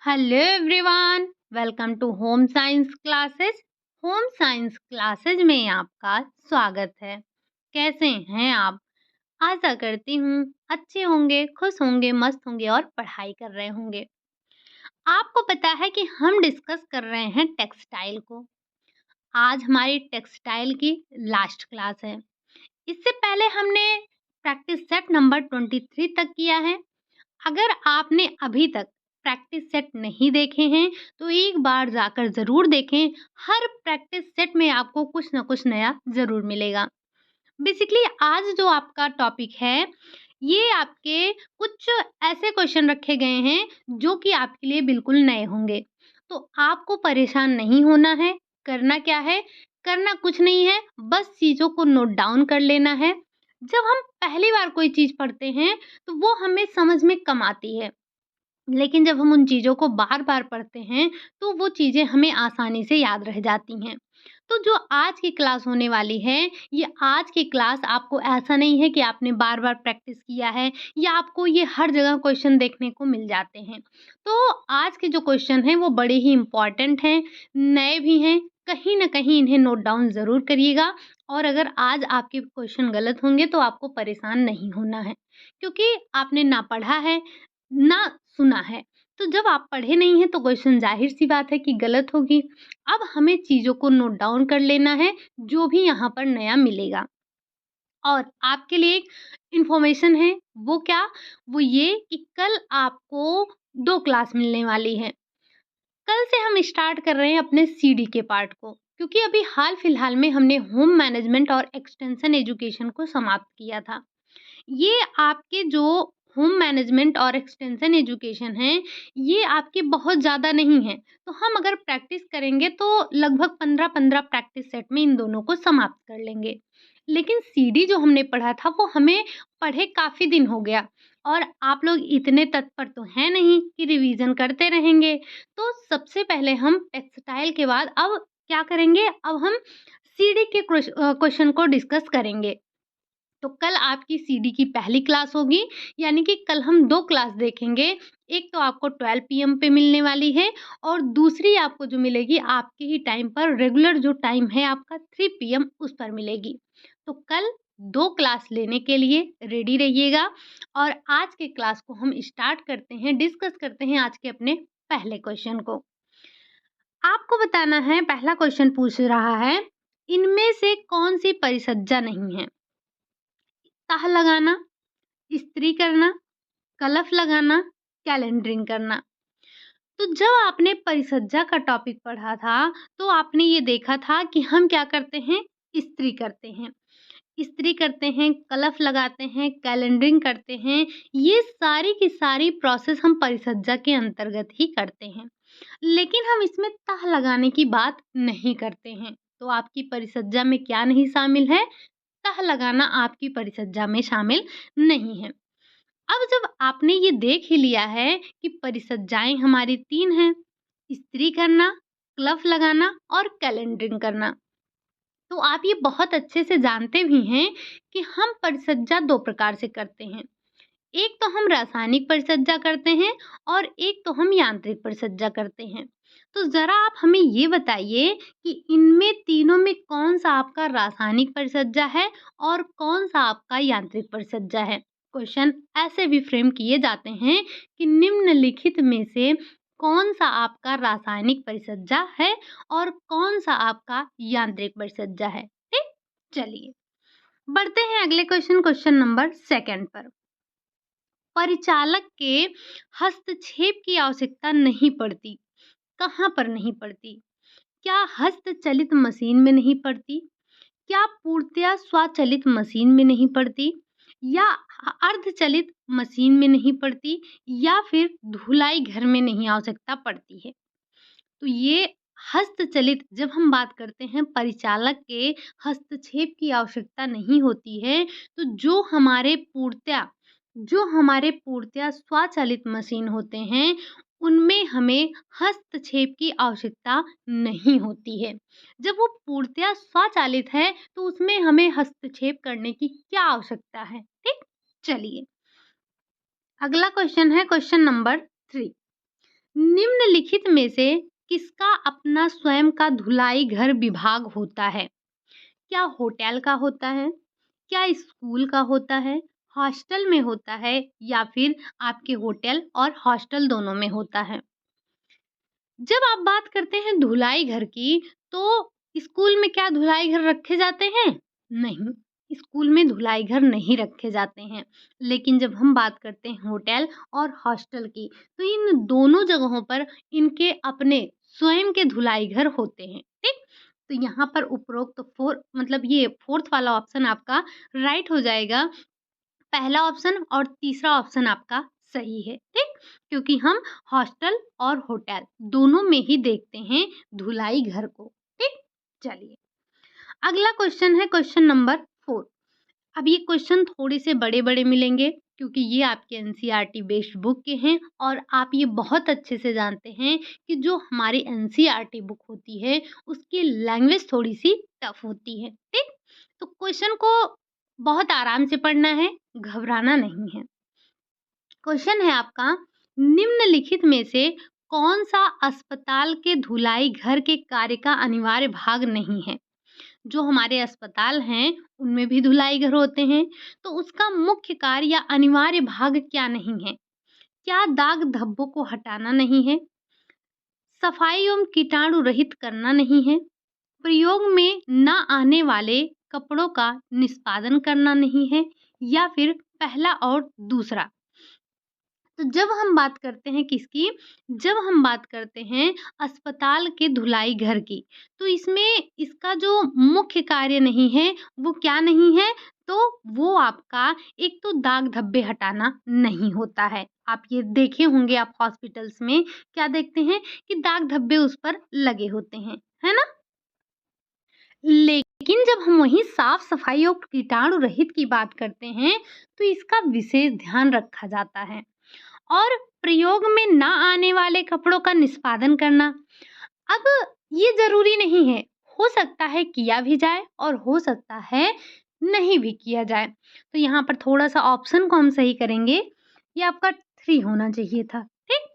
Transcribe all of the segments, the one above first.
Hello everyone, welcome to home science classes. Home science classes में आपका स्वागत है। कैसे हैं आप? आशा करती हूँ अच्छे होंगे, खुश होंगे, मस्त होंगे और पढ़ाई कर रहे होंगे। आपको पता है कि हम डिस्कस कर रहे हैं टेक्सटाइल को। आज हमारी टेक्सटाइल की लास्ट क्लास है। इससे पहले हमने प्रैक्टिस सेट नंबर 23 तक किया है। अगर आपने अभी तक प्रैक्टिस सेट नहीं देखे हैं, तो एक बार जाकर ज़रूर देखें। हर प्रैक्टिस सेट में आपको कुछ न कुछ नया ज़रूर मिलेगा। बेसिकली आज जो आपका टॉपिक है, ये आपके कुछ ऐसे क्वेश्चन रखे गए हैं, जो कि आपके लिए बिल्कुल नए होंगे। तो आपको परेशान नहीं होना है। करना क्या है? करना कुछ नहीं है, बस चीज़ों को नोट डाउन कर लेना है। जब हम पहली बार कोई चीज़ पढ़ते हैं, तो वो हमें समझ में कम आती है। लेकिन जब हम उन चीज़ों को बार-बार पढ़ते हैं, तो वो चीज़ें हमें आसानी से याद रह जाती हैं। तो जो आज की क्लास होने वाली है, ये आज की क्लास आपको ऐसा नहीं है कि आपने बार-बार प्रैक्टिस किया है या आपको ये हर जगह क्वेश्चन देखने को मिल जाते हैं। तो आज के जो क्वेश्चन हैं, वो बड़े ही इम्पोर्टेंट हैं, नए भी हैं, कहीं न कहीं इन्हें नोट डाउन ज़रूर करिएगा। और अगर आज आपके क्वेश्चन गलत होंगे, तो आपको परेशान नहीं होना है, क्योंकि आपने ना पढ़ा है, ना सुना है। तो जब आप पढ़े नहीं हैं, तो क्वेश्चन ज़ाहिर-सी बात है कि गलत होगी। अब हमें चीज़ों को नोट डाउन कर लेना है, जो भी यहाँ पर नया मिलेगा। और आपके लिए एक इन्फॉर्मेशन है, वो क्या? वो ये कि कल आपको 2 क्लास मिलने वाली हैं। कल से हम स्टार्ट कर रहे हैं अपने सीडी के पार्ट को, क्योंकि अभी हाल-फिलहाल में हमने होम मैनेजमेंट और एक्सटेंशन एजुकेशन को समाप्त किया था। ये आपके जो होम मैनेजमेंट और एक्सटेंशन एजुकेशन है, ये आपके बहुत ज़्यादा नहीं है। तो हम अगर प्रैक्टिस करेंगे, तो लगभग 15-15 प्रैक्टिस सेट में इन दोनों को समाप्त कर लेंगे। लेकिन सीडी जो हमने पढ़ा था, वो हमें पढ़े काफ़ी दिन हो गया और आप लोग इतने तत्पर तो हैं नहीं कि रिवीज़न करते रहेंगे। तो सबसे पहले हम टेक्सटाइल के बाद अब क्या करेंगे, अब हम सीडी के क्वेश्चन को डिस्कस करेंगे। तो कल आपकी सीडी की पहली क्लास होगी, यानी कि कल हम 2 क्लास देखेंगे। एक तो आपको 12 पीएम पे मिलने वाली है और दूसरी आपको जो मिलेगी आपके ही टाइम पर, रेगुलर जो टाइम है आपका 3 पीएम उस पर मिलेगी। तो कल 2 क्लास लेने के लिए रेडी रहिएगा और आज के क्लास को हम स्टार्ट करते हैं, डिस्कस करते हैं आज के अपने पहले क्वेश्चन को। आपको बताना है, पहला क्वेश्चन पूछ रहा है, इनमें से कौन-सी परिसज्जा नहीं है? तह लगाना, इस्त्री करना, कलफ लगाना, कैलेंडरिंग करना। तो जब आपने परिसज्जा का टॉपिक पढ़ा था, तो आपने ये देखा था कि हम क्या करते हैं, इस्त्री करते हैं। इस्त्री करते हैं, कलफ लगाते हैं, कैलेंडरिंग करते हैं। ये सारी की सारी प्रोसेस हम परिसज्जा के अंतर्गत ही करते हैं। लेकिन हम इसमें तह लगाने की बात नहीं करते हैं। तो आपकी परिसज्जा में क्या नहीं शामिल है? तह लगाना आपकी परिचर्या में शामिल नहीं है। अब जब आपने ये देख ही लिया है कि परिचर्याएँ हमारी 3 हैं, इस्त्री करना, क्लफ लगाना और कैलेंडरिंग करना। तो आप ये बहुत अच्छे से जानते भी हैं कि हम परिचर्या 2 प्रकार से करते हैं। एक तो हम रासायनिक परिचर्या करते हैं और एक तो हम यांत्रिक परिचर्या करते हैं। तो ज़रा आप हमें ये बताइए कि इनमें तीनों में कौन-सा आपका रासायनिक परिचर्या है और कौन-सा आपका यांत्रिक परिचर्या है? क्वेश्चन ऐसे भी फ्रेम किए जाते हैं कि निम्नलिखित में से कौन-सा आपका रासायनिक परिचर्या है और कौन-सा आपका यांत्रिक परिचर्या है? ठीक? चलिए, बढ़ते हैं अगले क्वेश्चन, क्वेश्चन नंबर 2 पर। परिचालक के हस्तक्षेप की आवश्यकता नहीं पड़ती। कहाँ पर नहीं पड़ती? क्या हस्तचलित मशीन में नहीं पड़ती? क्या पूर्णतया स्वचालित मशीन में नहीं पड़ती? या अर्धचलित मशीन में नहीं पड़ती? या फिर धुलाई घर में नहीं आवश्यकता पड़ती है? तो ये हस्तचलित जब हम बात करते हैं, परिचालक के हस्तक्षेप की आवश्यकता नहीं होती है, तो जो हमारे पूर्णतया स्वचालित मशीन होते हैं, उनमें हमें हस्तक्षेप की आवश्यकता नहीं होती है। जब वो पूर्णतया स्वचालित है, तो उसमें हमें हस्तक्षेप करने की क्या आवश्यकता है? ठीक? चलिए, अगला क्वेश्चन है क्वेश्चन नंबर 3। निम्नलिखित में से किसका अपना स्वयं का धुलाई घर विभाग होता है? क्या होटल का होता है? क्या स्कूल का होता है? हॉस्टल में होता है या फिर आपके होटल और हॉस्टल दोनों में होता है? जब आप बात करते हैं धुलाई घर की, तो स्कूल में क्या धुलाई घर रखे जाते हैं? नहीं, स्कूल में धुलाई घर नहीं रखे जाते हैं। लेकिन जब हम बात करते हैं होटल और हॉस्टल की, तो इन दोनों जगहों पर इनके अपने स्वयं के धुलाई घर होते हैं, ठीक? तो यहाँ पर उपरोक्त मतलब ये 4th वाला ऑप्शन आपका राइट हो जाएगा। पहला ऑप्शन और तीसरा ऑप्शन आपका सही है, ठीक? क्योंकि हम हॉस्टल और होटल दोनों में ही देखते हैं धुलाई घर को, ठीक? चलिए, अगला क्वेश्चन है क्वेश्चन नंबर 4। अब ये क्वेश्चन थोड़े से बड़े-बड़े मिलेंगे क्योंकि ये आपके एनसीईआरटी बेस्ड बुक के हैं और आप ये बहुत अच्छे से जानते हैं कि जो हमारी एनसीईआरटी बुक होती है, उसकी लैंग्वेज थोड़ी-सी टफ होती है, ठीक? तो क्वेश्चन को बहुत आराम से पढ़ना है, घबराना नहीं है। क्वेश्चन है आपका, निम्नलिखित में से कौन-सा अस्पताल के धुलाई घर के कार्य का अनिवार्य भाग नहीं है? जो हमारे अस्पताल हैं, उनमें भी धुलाई घर होते हैं, तो उसका मुख्य कार्य या अनिवार्य भाग क्या नहीं है? क्या दाग धब्बों को हटाना नहीं है? सफाई एवं कीटाणु रहित करना नहीं है? प्रयोग में न आने वाले कपड़ों का निष्पादन करना नहीं है? या फिर पहला और दूसरा? तो जब हम बात करते हैं किसकी? जब हम बात करते हैं अस्पताल के धुलाई घर की, तो इसमें इसका जो मुख्य कार्य नहीं है, वो क्या नहीं है? तो वो आपका एक तो दाग धब्बे हटाना नहीं होता है। आप ये देखे होंगे आप हॉस्पिटल्स में क्या देखते हैं कि दाग धब्बे उस पर लगे होते हैं, है ना? लेकिन जब हम वहीं साफ-सफाई और कीटाणु रहित की बात करते हैं, तो इसका विशेष ध्यान रखा जाता है। और प्रयोग में ना आने वाले कपड़ों का निष्पादन करना। अब ये ज़रूरी नहीं है, हो सकता है किया भी जाए और हो सकता है नहीं भी किया जाए। तो यहाँ पर थोड़ा-सा ऑप्शन को हम सही करेंगे, ये आपका 3 होना चाहिए था, ठीक?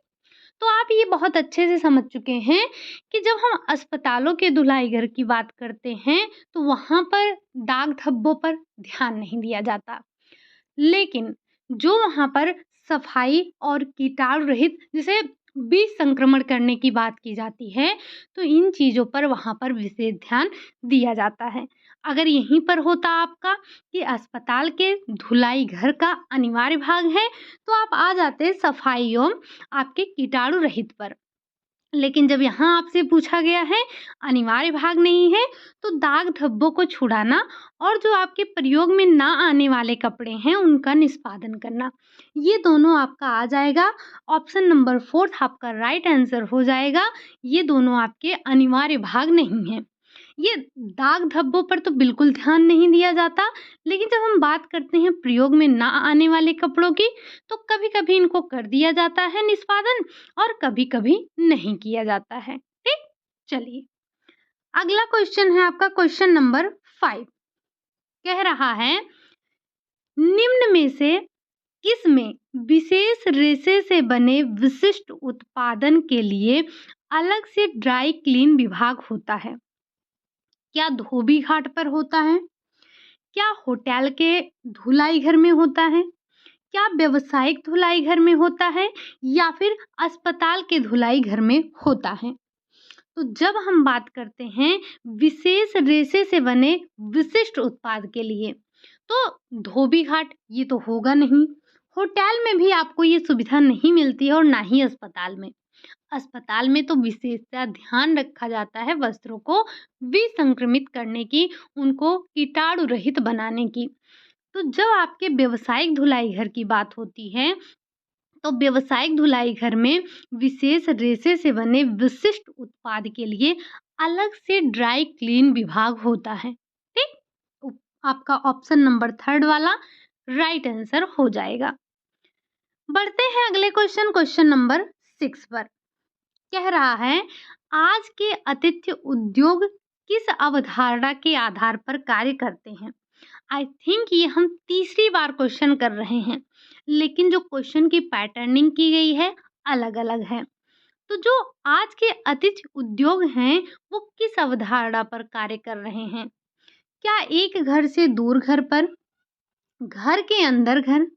तो आप ये बहुत अच्छे से समझ चुके हैं कि जब हम अस्पतालों के धुलाई घर की बात करते हैं, तो वहाँ पर दाग धब्बों पर ध्यान नहीं दिया जाता। लेकिन जो वहाँ पर सफाई और कीटाणु रहित जैसे बीज संक्रमण करने की बात की जाती है, तो इन चीज़ों पर वहाँ पर विशेष ध्यान दिया जाता है। अगर यहीं पर होता आपका कि अस्पताल के धुलाई घर का अनिवार्य भाग है, तो आप आ जाते सफाई एवं आपके कीटाणु रहित पर। लेकिन जब यहाँ आपसे पूछा गया है अनिवार्य भाग नहीं है, तो दाग धब्बों को छुड़ाना और जो आपके प्रयोग में ना आने वाले कपड़े हैं उनका निष्पादन करना, ये दोनों आपका आ जाएगा। ऑप्शन नंबर 4 आपका राइट आंसर हो जाएगा। ये दोनों आपके अनिवार्य भाग नहीं हैं। ये दाग धब्बों पर तो बिल्कुल ध्यान नहीं दिया जाता, लेकिन जब हम बात करते हैं प्रयोग में ना आने वाले कपड़ों की, तो कभी-कभी इनको कर दिया जाता है निष्पादन और कभी-कभी नहीं किया जाता है। ठीक? चलिए, अगला क्वेश्चन है आपका क्वेश्चन नंबर 5। कह रहा है, निम्न में से किसमें विशेष रेशे से बने विशिष्ट उत्पादन के लिए अलग से ड्राई क्लीन विभाग होता है? क्या धोबी घाट पर होता है? क्या होटल के धुलाई घर में होता है? क्या व्यावसायिक धुलाई घर में होता है? या फिर अस्पताल के धुलाई घर में होता है? तो जब हम बात करते हैं विशेष रेशे से बने विशिष्ट उत्पाद के लिए, तो धोबी घाट ये तो होगा नहीं। होटल में भी आपको ये सुविधा नहीं मिलती है और ना ही अस्पताल में। अस्पताल में तो विशेषतः ध्यान रखा जाता है वस्त्रों को विसंक्रमित करने की, उनको कीटाणु रहित बनाने की। तो जब आपके व्यावसायिक धुलाई घर की बात होती है, तो व्यावसायिक धुलाई घर में विशेष रेशे से बने विशिष्ट उत्पाद के लिए अलग से ड्राई क्लीन विभाग होता है। ठीक? आपका ऑप्शन नंबर 3 वाला राइट आंसर हो जाएगा। बढ़ते हैं अगले क्वेश्चन नंबर 6 पर। कह रहा है, आज के आतिथ्य उद्योग किस अवधारणा के आधार पर कार्य करते हैं? आई थिंक ये हम तीसरी बार क्वेश्चन कर रहे हैं, लेकिन जो क्वेश्चन की पैटर्निंग की गई है अलग अलग है। तो जो आज के आतिथ्य उद्योग हैं, वो किस अवधारणा पर कार्य कर रहे हैं? क्या एक घर से दूर घर पर, घर के अंदर घर,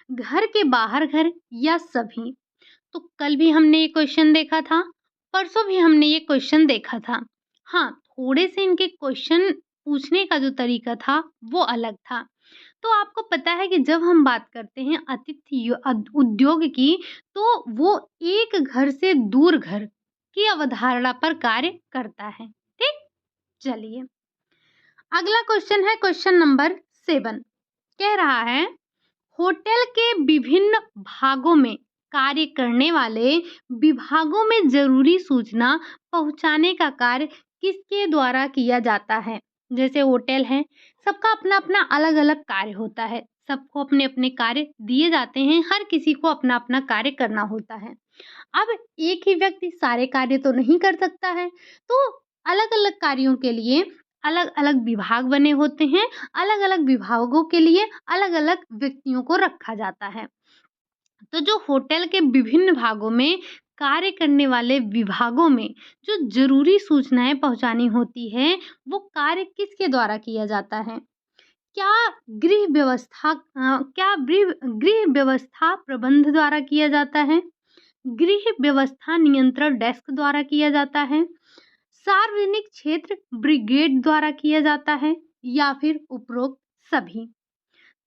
घर के बाहर घर या सभी? तो कल भी हमने ये क्वेश्चन देखा था, परसों भी हमने ये क्वेश्चन देखा था। हाँ, थोड़े से इनके क्वेश्चन पूछने का जो तरीका था, वो अलग था। तो आपको पता है कि जब हम बात करते हैं उद्योग की, तो वो एक घर से दूर घर की अवधारणा पर कार्य करता है। ठीक? चलिए, अगला क्वेश्चन है क्वेश्चन नंबर 7। कह रहा है, होटल के विभिन्न भागों में कार्य करने वाले विभागों में जरूरी सूचना पहुंचाने का कार्य किसके द्वारा किया जाता है? जैसे होटल है, सबका अपना अपना अलग अलग कार्य होता है, सबको अपने अपने कार्य दिए जाते हैं, हर किसी को अपना अपना कार्य करना होता है। अब एक ही व्यक्ति सारे कार्य तो नहीं कर सकता है, तो अलग अलग कार्यों के लिए अलग अलग विभाग बने होते हैं, अलग अलग विभागों के लिए अलग अलग व्यक्तियों को रखा जाता है। तो जो होटल के विभिन्न भागों में कार्य करने वाले विभागों में जो जरूरी सूचनाएं पहुंचानी होती है, वो कार्य किसके द्वारा किया जाता है? क्या गृह व्यवस्था प्रबंध द्वारा किया जाता है, गृह व्यवस्था नियंत्रण डेस्क द्वारा किया जाता है, सार्वजनिक क्षेत्र ब्रिगेड द्वारा किया जाता है, या फिर उपरोक्त सभी?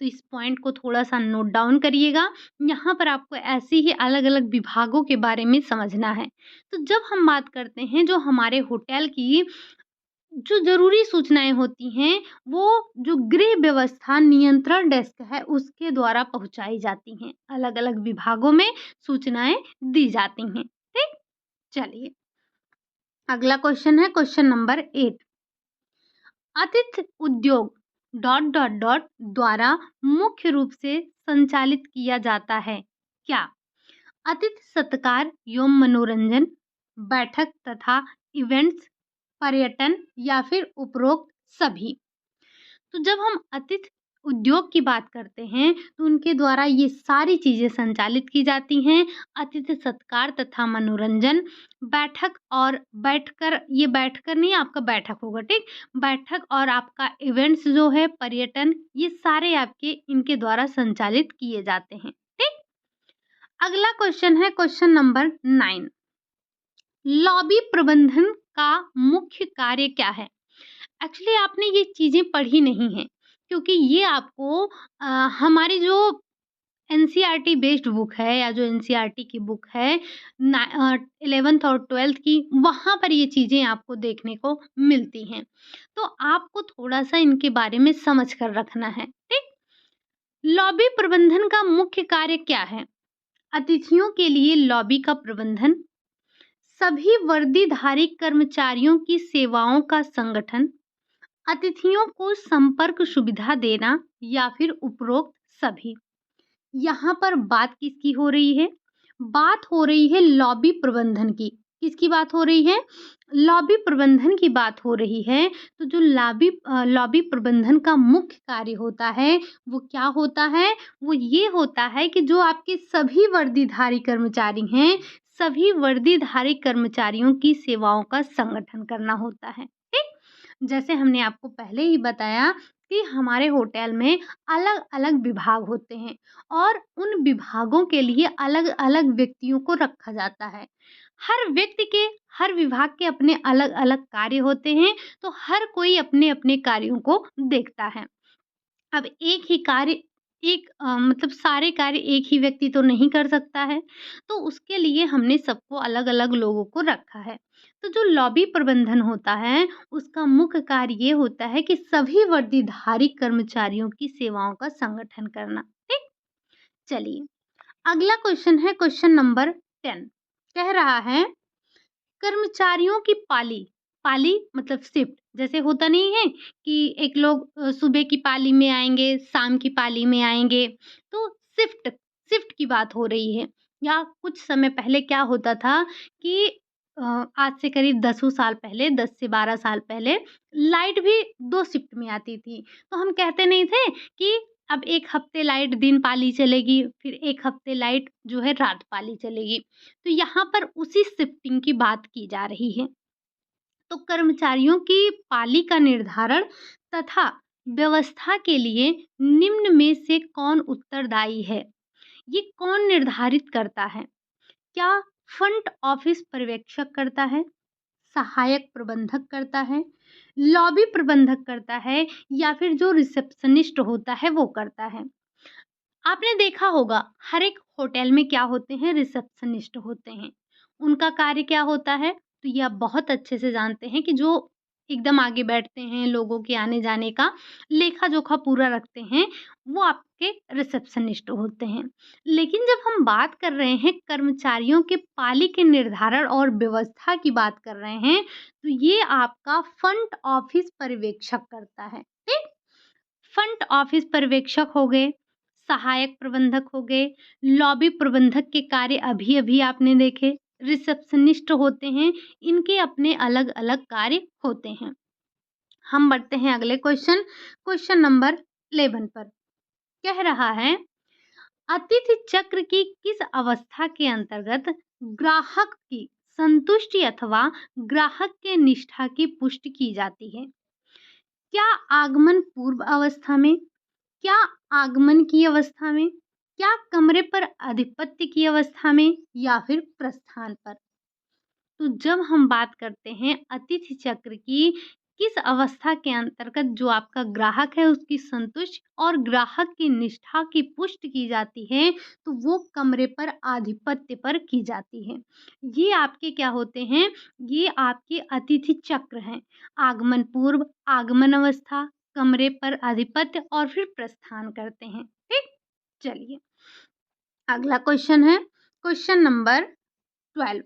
तो इस पॉइंट को थोड़ा-सा नोट डाउन करिएगा। यहाँ पर आपको ऐसे ही अलग-अलग विभागों के बारे में समझना है। तो जब हम बात करते हैं जो हमारे होटल की जो ज़रूरी सूचनाएँ होती हैं, वो जो गृह व्यवस्था नियंत्रण डेस्क है, उसके द्वारा पहुँचाई जाती हैं। अलग-अलग विभागों में सूचनाएँ दी जाती हैं। ठीक? चलिए, अगला क्वेश्चन है क्वेश्चन नंबर 8। आतिथ्य उद्योग द्वारा मुख्य रूप से संचालित किया जाता है क्या? आतिथ्य सत्कार एवं मनोरंजन, बैठक तथा इवेंट्स, पर्यटन, या फिर उपरोक्त सभी? तो जब हम अतिथि उद्योग की बात करते हैं, तो उनके द्वारा ये सारी चीज़ें संचालित की जाती हैं। अतिथि सत्कार तथा मनोरंजन, बैठक और बैठकर, ये बैठकर नहीं, आपका बैठक होगा, ठीक? बैठक और आपका इवेंट्स जो है, पर्यटन, ये सारे आपके इनके द्वारा संचालित किए जाते हैं, ठीक? अगला क्वेश्चन है क्वेश्चन नंबर 9। लॉबी प्रबंधन का मुख्य कार्य क्या है? एक्चुअली आपने ये चीज़ें पढ़ी नहीं हैं, क्योंकि ये आपको हमारी जो एनसीईआरटी बेस्ड बुक है, या जो एनसीईआरटी की बुक है 11th और 12th की, वहाँ पर ये चीज़ें आपको देखने को मिलती हैं। तो आपको थोड़ा-सा इनके बारे में समझ कर रखना है, ठीक? लॉबी प्रबंधन का मुख्य कार्य क्या है? अतिथियों के लिए लॉबी का प्रबंधन, सभी वर्दीधारी कर्मचारियों की सेवाओं का संगठन, अतिथियों को संपर्क सुविधा देना, या फिर उपरोक्त सभी? यहाँ पर बात किसकी हो रही है? बात हो रही है लॉबी प्रबंधन की। किसकी बात हो रही है? लॉबी प्रबंधन की बात हो रही है। तो जो लॉबी प्रबंधन का मुख्य कार्य होता है, वो क्या होता है? वो ये होता है कि जो आपके सभी वर्दीधारी कर्मचारी हैं, सभी वर्दीधारी कर्मचारियों की सेवाओं का संगठन करना होता है, ठीक? जैसे हमने आपको पहले ही बताया कि हमारे होटल में अलग-अलग विभाग होते हैं, और उन विभागों के लिए अलग-अलग व्यक्तियों को रखा जाता है। हर व्यक्ति के, हर विभाग के अपने अलग-अलग कार्य होते हैं, तो हर कोई अपने-अपने कार्यों को देखता है। अब एक ही कार्य, मतलब सारे कार्य एक ही व्यक्ति तो नहीं कर सकता है, तो उसके लिए हमने सबको अलग-अलग लोगों को रखा है। तो जो लॉबी प्रबंधन होता है, उसका मुख्य कार्य ये होता है कि सभी वर्दीधारी कर्मचारियों की सेवाओं का संगठन करना, ठीक? चलिए, अगला क्वेश्चन है क्वेश्चन नंबर 10। कह रहा है, कर्मचारियों की पाली, पाली मतलब शिफ्ट, जैसे होता नहीं है कि एक लोग सुबह की पाली में आएँगे, शाम की पाली में आएँगे, तो शिफ्ट शिफ्ट की बात हो रही है। या कुछ समय पहले क्या होता था कि आज से करीब दसों साल पहले, 10 से 12 साल पहले लाइट भी 2 शिफ्ट में आती थी। तो हम कहते नहीं थे कि अब 1 हफ्ते लाइट दिन पाली चलेगी, फिर 1 हफ्ते लाइट जो है रात पाली चलेगी। तो यहाँ पर उसी शिफ्टिंग की बात की जा रही है। तो कर्मचारियों की पाली का निर्धारण तथा व्यवस्था के लिए निम्न में से कौन उत्तरदायी है? ये कौन निर्धारित करता है? क्या फ्रंट ऑफिस पर्यवेक्षक करता है, सहायक प्रबंधक करता है, लॉबी प्रबंधक करता है या फिर जो रिसेप्शनिस्ट होता है वो करता है? आपने देखा होगा हर एक होटल में क्या होते हैं, रिसेप्शनिस्ट होते हैं। उनका कार्य क्या होता है? तो ये आप बहुत अच्छे से जानते हैं कि जो एकदम आगे बैठते हैं, लोगों के आने-जाने का लेखा-जोखा पूरा रखते हैं, वो आपके रिसेप्शनिस्ट होते हैं। लेकिन जब हम बात कर रहे हैं कर्मचारियों के पाली के निर्धारण और व्यवस्था की बात कर रहे हैं, तो ये आपका फ्रंट ऑफिस पर्यवेक्षक करता है, ठीक? फ्रंट ऑफिस पर्यवेक्षक हो गए, सहायक प्रबंधक हो गए, लॉबी प्रबंधक के कार्य अभी-अभी आपने देखे, रिसेप्शनिस्ट होते हैं, इनके अपने अलग-अलग कार्य होते हैं। हम बढ़ते हैं अगले क्वेश्चन नंबर 11 पर। कह रहा है, अतिथि चक्र की किस अवस्था के अंतर्गत ग्राहक की संतुष्टि अथवा ग्राहक के निष्ठा की पुष्टि की जाती है? क्या आगमन पूर्व अवस्था में, क्या आगमन की अवस्था में, क्या कमरे पर आधिपत्य की अवस्था में या फिर प्रस्थान पर? तो जब हम बात करते हैं अतिथि चक्र की किस अवस्था के अंतर्गत जो आपका ग्राहक है उसकी संतुष्टि और ग्राहक की निष्ठा की पुष्टि की जाती है, तो वो कमरे पर आधिपत्य पर की जाती है। ये आपके क्या होते हैं? ये आपके अतिथि चक्र हैं। आगमन पूर्व, आगमन अवस्था, कमरे पर आधिपत्य और फिर प्रस्थान करते हैं। ठीक? चलिए, अगला क्वेश्चन है क्वेश्चन नंबर 12।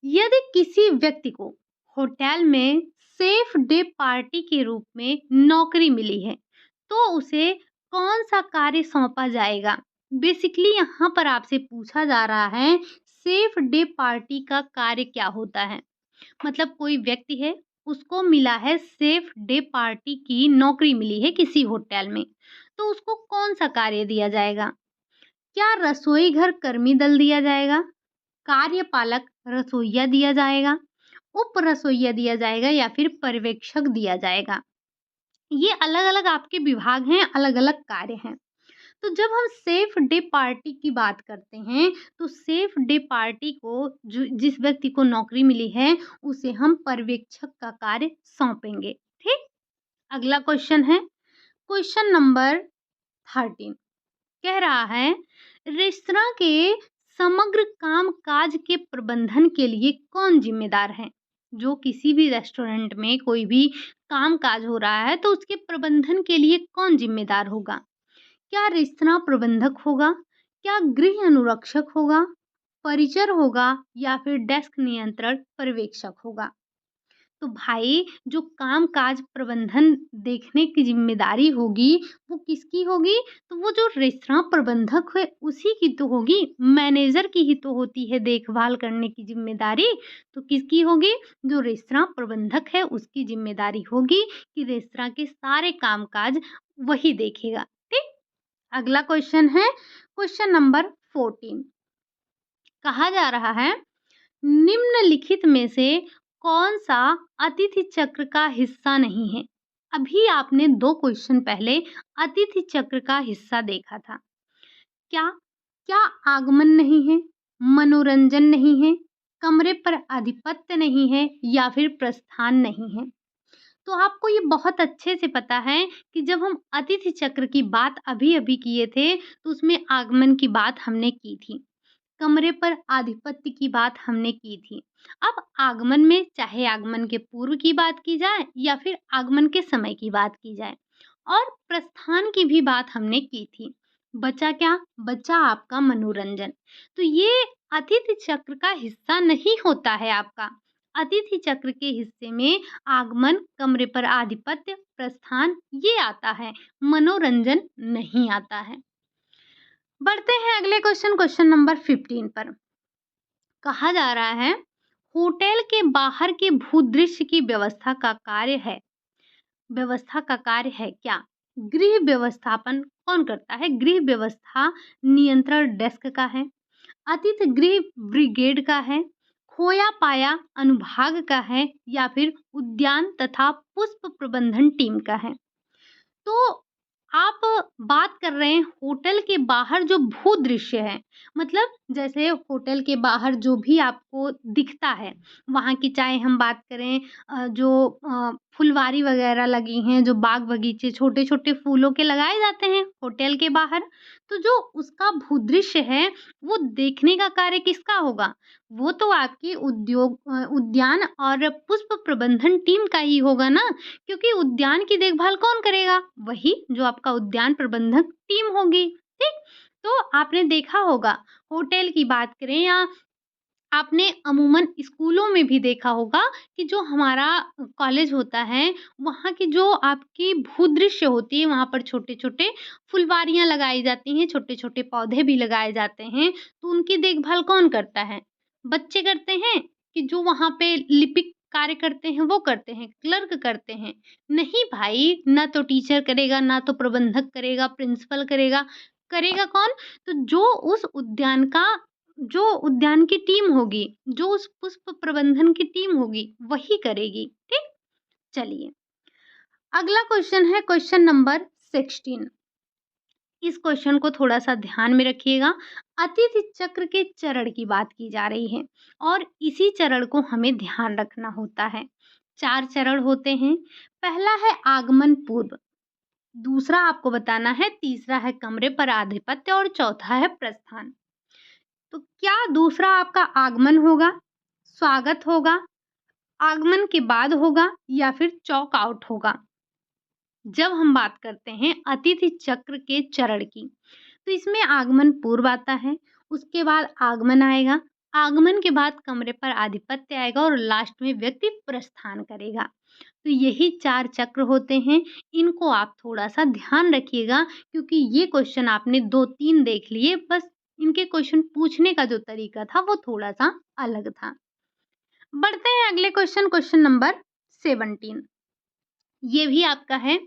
यदि किसी व्यक्ति को होटल में सेफ डे पार्टी के रूप में नौकरी मिली है, तो उसे कौन सा कार्य सौंपा जाएगा? बेसिकली यहाँ पर आपसे पूछा जा रहा है सेफ डे पार्टी का कार्य क्या होता है? मतलब कोई व्यक्ति है, उसको मिला है सेफ डे पार्टी की नौकरी मिली है किसी होटल में, तो उसको कौन सा कार्य दिया जाएगा? क्या रसोई घर कर्मी दल दिया जाएगा, कार्यपालक रसोइया दिया जाएगा, उप रसोइया दिया जाएगा या फिर पर्यवेक्षक दिया जाएगा? ये अलग-अलग आपके विभाग हैं, अलग-अलग कार्य हैं। तो जब हम सेफ डे पार्टी की बात करते हैं, तो सेफ डे पार्टी को जो जिस व्यक्ति को नौकरी मिली है, उसे हम पर्यवेक्षक का कार्य सौंपेंगे। ठीक? अगला क्वेश्चन है क्वेश्चन नंबर 13। कह रहा है, रेस्तरां के समग्र काम-काज के प्रबंधन के लिए कौन जिम्मेदार है? जो किसी भी रेस्टोरेंट में कोई भी काम-काज हो रहा है, तो उसके प्रबंधन के लिए कौन जिम्मेदार होगा? क्या रेस्तरां प्रबंधक होगा? क्या गृह अनुरक्षक होगा? परिचर होगा या फिर डेस्क नियंत्रण पर्यवेक्षक होगा? तो भाई जो काम-काज प्रबंधन देखने की ज़िम्मेदारी होगी, वो किसकी होगी? तो वो जो रेस्तरां प्रबंधक है, उसी की तो होगी। मैनेजर की ही तो होती है देखभाल करने की ज़िम्मेदारी, तो किसकी होगी? जो रेस्तरां प्रबंधक है, उसकी ज़िम्मेदारी होगी कि रेस्तरां के सारे काम-काज वही देखेगा। ठीक? अगला क्वेश्चन है क्वेश्चन नंबर 14। कहा जा रहा है, निम्नलिखित में से कौन-सा अतिथि चक्र का हिस्सा नहीं है? अभी आपने 2 क्वेश्चन पहले अतिथि चक्र का हिस्सा देखा था। क्या? क्या आगमन नहीं है, मनोरंजन नहीं है, कमरे पर आधिपत्य नहीं है या फिर प्रस्थान नहीं है? तो आपको ये बहुत अच्छे से पता है कि जब हम अतिथि चक्र की बात अभी-अभी किए थे, तो उसमें आगमन की बात हमने की थी। कमरे पर आधिपत्य की बात हमने की थी। अब आगमन में चाहे आगमन के पूर्व की बात की जाए या फिर आगमन के समय की बात की जाए और प्रस्थान की भी बात हमने की थी। बचा क्या? बचा आपका मनोरंजन। तो ये अतिथि चक्र का हिस्सा नहीं होता है आपका। अतिथि चक्र के हिस्से में आगमन, कमरे पर आधिपत्य, प्रस्थान ये आता है, मनोरंजन नहीं आता है। बढ़ते हैं अगले क्वेश्चन नंबर 15 पर। कहा जा रहा है, होटल के बाहर के भूदृश्य की व्यवस्था का कार्य है क्या? गृह व्यवस्थापन कौन करता है? गृह व्यवस्था नियंत्रण डेस्क का है, अतिथि गृह ब्रिगेड का है, खोया पाया अनुभाग का है या फिर उद्यान तथा पुष्प प्रबंधन टीम का है। तो आप बात कर रहे हैं होटल के बाहर जो भूदृश्य है, मतलब जैसे होटल के बाहर जो भी आपको दिखता है, वहाँ की चाहे हम बात करें जो फुलवारी वगैरह लगी हैं, जो बाग-बगीचे छोटे-छोटे फूलों के लगाए जाते हैं होटल के बाहर, तो जो उसका भूदृश्य है, वो देखने का कार्य किसका होगा? वो तो आपकी उद्यान और पुष्प प्रबंधन टीम का ही होगा ना। क्योंकि उद्यान की देखभाल कौन करेगा? वही जो आपका उद्यान प्रबंधक टीम होगी, ठीक? तो आपने देखा होगा होटल की बात करें या आपने अमूमन स्कूलों में भी देखा होगा कि जो हमारा कॉलेज होता है, वहाँ की जो आपकी भूदृश्य होती है, वहाँ पर छोटे-छोटे फुलवारियाँ लगाई जाती हैं, छोटे-छोटे पौधे भी लगाए जाते हैं, तो उनकी देखभाल कौन करता है? बच्चे करते हैं कि जो वहाँ पे लिपिक कार्य करते हैं, वो करते हैं, क्लर्क करते हैं? नहीं भाई, ना तो टीचर करेगा, ना तो प्रबंधक करेगा, प्रिंसिपल करेगा, करेगा कौन? तो जो उस उद्यान का जो उद्यान की टीम होगी, जो उस पुष्प प्रबंधन की टीम होगी, वही करेगी, ठीक? चलिए, अगला क्वेश्चन है क्वेश्चन नंबर 16। इस क्वेश्चन को थोड़ा-सा ध्यान में रखिएगा। अतिथि चक्र के चरण की बात की जा रही है और इसी चरण को हमें ध्यान रखना होता है। 4 चरण होते हैं। पहला है आगमन पूर्व, दूसरा आपको बताना है, तीसरा है कमरे पर आधिपत्य और चौथा है प्रस्थान। तो क्या दूसरा आपका आगमन होगा, स्वागत होगा, आगमन के बाद होगा या फिर चॉक आउट होगा? जब हम बात करते हैं अतिथि चक्र के चरण की, तो इसमें आगमन पूर्व आता है, उसके बाद आगमन आएगा, आगमन के बाद कमरे पर आधिपत्य आएगा और लास्ट में व्यक्ति प्रस्थान करेगा। तो यही 4 चक्र होते हैं, इनको आप थोड़ा-सा ध्यान रखिएगा क्योंकि ये क्वेश्चन आपने 2-3 देख लिए, बस इनके क्वेश्चन पूछने का जो तरीका था वो थोड़ा-सा अलग था। बढ़ते हैं अगले क्वेश्चन, क्वेश्चन नंबर 17। ये भी आपका है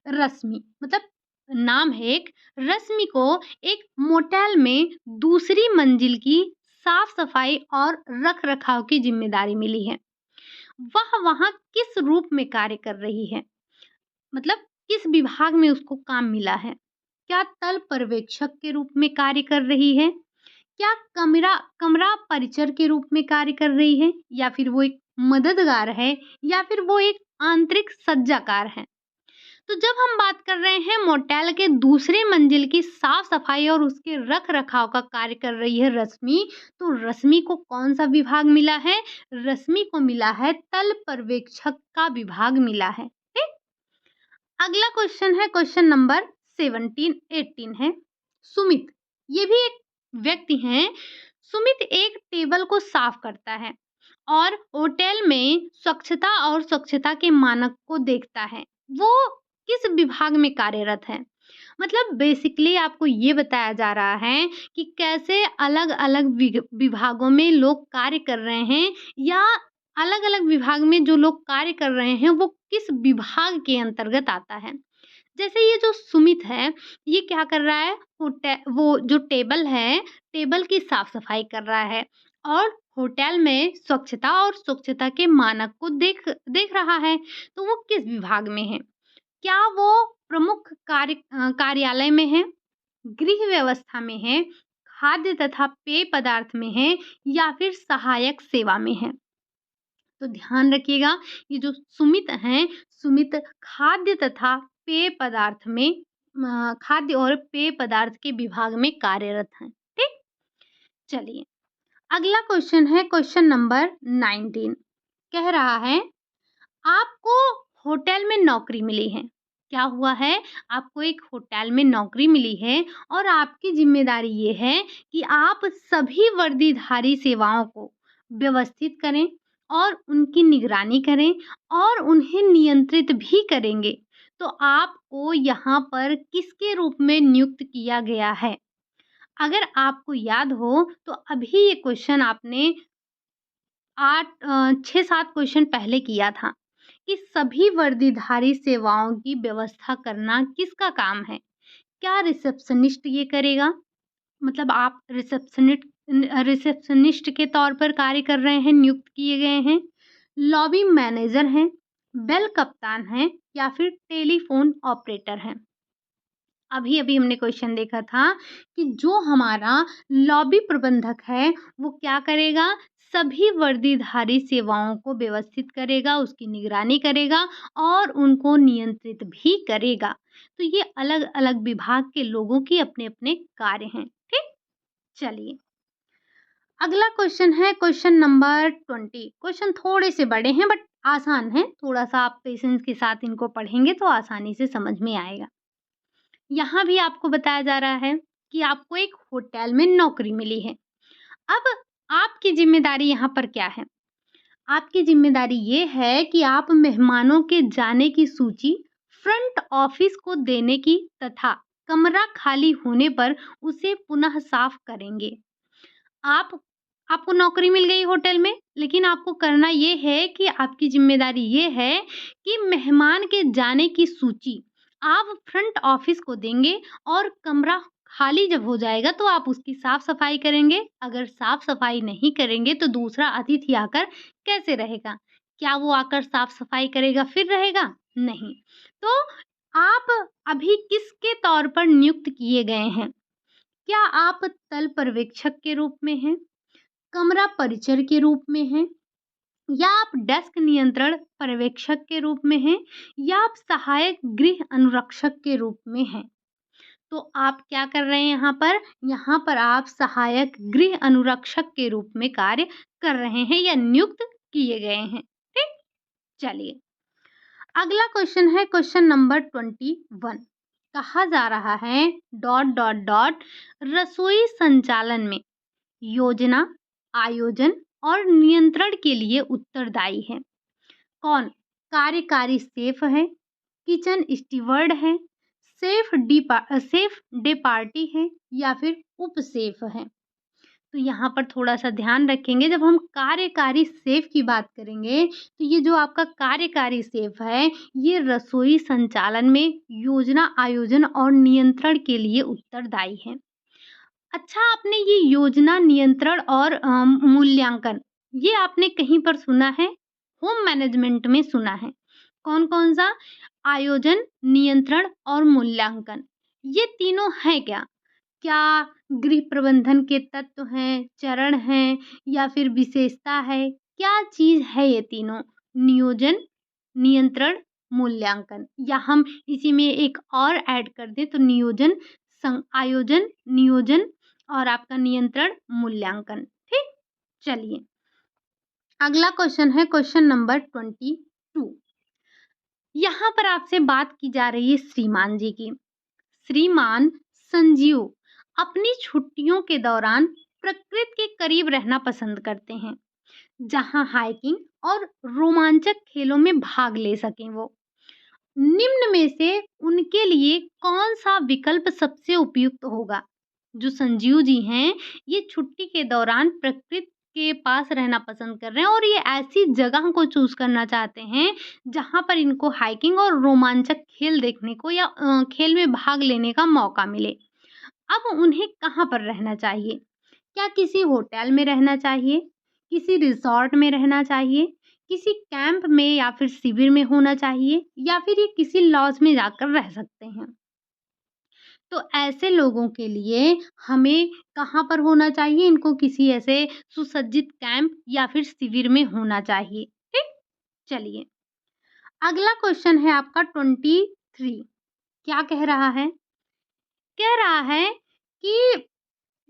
रश्मि, मतलब नाम है एक, रश्मि को एक मोटेल में दूसरी मंजिल की साफ-सफाई और रख-रखाव की ज़िम्मेदारी मिली है। वह वहाँ किस रूप में कार्य कर रही है? मतलब किस विभाग में उसको काम मिला है? क्या तल पर्यवेक्षक के रूप में कार्य कर रही है? क्या कमरा कमरा परिचर के रूप में कार्य कर रही है? या फिर वो एक मददगार है? या फिर वो एक आंतरिक सज्जाकार है? तो जब हम बात कर रहे हैं मोटेल के दूसरे मंजिल की साफ-सफाई और उसके रख-रखाव का कार्य कर रही है रश्मि, तो रश्मि को कौन-सा विभाग मिला है? रश्मि को मिला है तल पर्यवेक्षक का विभाग मिला है। ठीक? अगला क्वेश्चन है क्वेश्चन नंबर 17-18 है सुमित। ये भी एक व्यक्ति हैं। सुमित एक टेबल को साफ करता है और होटल में स्वच्छता और स्वच्छता के मानक को देखता है। वो किस विभाग में कार्यरत है? मतलब बेसिकली आपको ये बताया जा रहा है कि कैसे अलग-अलग विभागों में लोग कार्य कर रहे हैं या अलग-अलग विभाग में जो लोग कार्य कर रहे हैं वो किस विभाग के अंतर्गत आता है। जैसे ये जो सुमित है, ये क्या कर रहा है? वो जो टेबल है, टेबल की साफ-सफाई कर रहा है और होटल में स्वच्छता और स्वच्छता के मानक को देख देख रहा है। तो वो किस विभाग में है? क्या वो प्रमुख कार्यालय में है, गृह व्यवस्था में है, खाद्य तथा पेय पदार्थ में है या फिर सहायक सेवा में है? तो ध्यान रखिएगा, ये जो सुमित हैं, सुमित खाद्य तथा पेय पदार्थ में खाद्य और पेय पदार्थ के विभाग में कार्यरत हैं। ठीक? चलिए, अगला क्वेश्चन है क्वेश्चन नंबर 19। कह रहा है आपको होटल में नौकरी मिली है। क्या हुआ है? आपको एक होटल में नौकरी मिली है और आपकी ज़िम्मेदारी ये है कि आप सभी वर्दीधारी सेवाओं को व्यवस्थित करें और उनकी निगरानी करें और उन्हें नियंत्रित भी करेंगे। तो आपको यहाँ पर किसके रूप में नियुक्त किया गया है? अगर आपको याद हो तो अभी ये क्वेश्चन आपने 6-7 क्वेश्चन पहले किया था। कि सभी वर्दीधारी सेवाओं की व्यवस्था करना किसका काम है? क्या रिसेप्शनिस्ट ये करेगा? मतलब आप रिसेप्शनिस्ट के तौर पर कार्य कर रहे हैं, नियुक्त किए गए हैं, लॉबी मैनेजर हैं, बेल कप्तान हैं या फिर टेलीफ़ोन ऑपरेटर हैं। अभी-अभी हमने क्वेश्चन देखा था कि जो हमारा लॉबी प्रबंधक है, वो क्या करेगा? सभी वर्दीधारी सेवाओं को व्यवस्थित करेगा, उसकी निगरानी करेगा और उनको नियंत्रित भी करेगा। तो ये अलग-अलग विभाग के लोगों की अपने-अपने कार्य हैं। ठीक? चलिए, अगला क्वेश्चन है क्वेश्चन नंबर 20। क्वेश्चन थोड़े से बड़े हैं बट आसान हैं। थोड़ा-सा आप पेशेंस के साथ इनको पढ़ेंगे तो आसानी से समझ में आएगा। यहाँ भी आपको बताया जा रहा है कि आपको एक होटल में नौकरी मिली है। अब आपकी ज़िम्मेदारी यहाँ पर क्या है? आपकी ज़िम्मेदारी ये है कि आप मेहमानों के जाने की सूची फ्रंट ऑफिस को देने की तथा कमरा खाली होने पर उसे पुनः साफ करेंगे। आप आपको नौकरी मिल गई होटल में, लेकिन आपको करना ये है कि आपकी ज़िम्मेदारी ये है कि मेहमान के जाने की सूची आप फ्रंट ऑफिस को देंगे और कमरा खाली जब हो जाएगा तो आप उसकी साफ-सफाई करेंगे। अगर साफ-सफाई नहीं करेंगे तो दूसरा अतिथि आकर कैसे रहेगा? क्या वो आकर साफ-सफाई करेगा फिर रहेगा? नहीं। तो आप अभी किसके तौर पर नियुक्त किए गए हैं? क्या आप तल पर्यवेक्षक के रूप में हैं? कमरा परिचर के रूप में हैं? या आप डेस्क नियंत्रण पर्यवेक्षक के रूप में हैं? या आप सहायक गृह अनुरक्षक के रूप में हैं? तो आप क्या कर रहे हैं यहाँ पर? यहाँ पर आप सहायक गृह अनुरक्षक के रूप में कार्य कर रहे हैं या नियुक्त किए गए हैं। ठीक? चलिए, अगला क्वेश्चन है क्वेश्चन नंबर 21। कहा जा रहा है रसोई संचालन में योजना, आयोजन और नियंत्रण के लिए उत्तरदायी है। कौन? कार्यकारी शेफ है, किचन स्टीवर्ड है, शेफ डे पार्टी है या फिर उप शेफ है। तो यहाँ पर थोड़ा-सा ध्यान रखेंगे, जब हम कार्यकारी शेफ की बात करेंगे, तो ये जो आपका कार्यकारी शेफ है, ये रसोई संचालन में योजना, आयोजन और नियंत्रण के लिए उत्तरदायी है। अच्छा, आपने ये योजना, नियंत्रण और मूल्यांकन, ये आपने कहीं पर सुना है? होम मैनेजमेंट में सुना है। कौन-कौन सा? आयोजन, नियंत्रण और मूल्यांकन। ये तीनों हैं क्या? क्या गृह प्रबंधन के तत्व हैं, चरण हैं या फिर विशेषता है? क्या चीज़ है ये तीनों? नियोजन, नियंत्रण, मूल्यांकन, या हम इसी में एक और ऐड कर दें तो आयोजन, नियोजन और आपका नियंत्रण, मूल्यांकन। ठीक? चलिए, अगला क्वेश्चन है क्वेश्चन नंबर 22। यहाँ पर आपसे बात की जा रही है श्रीमान जी की। श्रीमान संजीव अपनी छुट्टियों के दौरान प्रकृति के करीब रहना पसंद करते हैं, जहाँ हाइकिंग और रोमांचक खेलों में भाग ले सकें वो। निम्न में से उनके लिए कौन-सा विकल्प सबसे उपयुक्त होगा? जो संजीव जी हैं, ये छुट्टी के दौरान प्रकृति के पास रहना पसंद कर रहे हैं और ये ऐसी जगह को चूज़ करना चाहते हैं, जहाँ पर इनको हाइकिंग और रोमांचक खेल देखने को या खेल में भाग लेने का मौका मिले। अब उन्हें कहाँ पर रहना चाहिए? क्या किसी होटल में रहना चाहिए? किसी रिसॉर्ट में रहना चाहिए? किसी कैंप में या फिर शिविर में होना चाहिए? या फिर ये किसी लॉज में जाकर रह सकते हैं? तो ऐसे लोगों के लिए हमें कहाँ पर होना चाहिए? इनको किसी ऐसे सुसज्जित कैंप या फिर शिविर में होना चाहिए। ठीक? चलिए, अगला क्वेश्चन है आपका 23। क्या कह रहा है? कह रहा है कि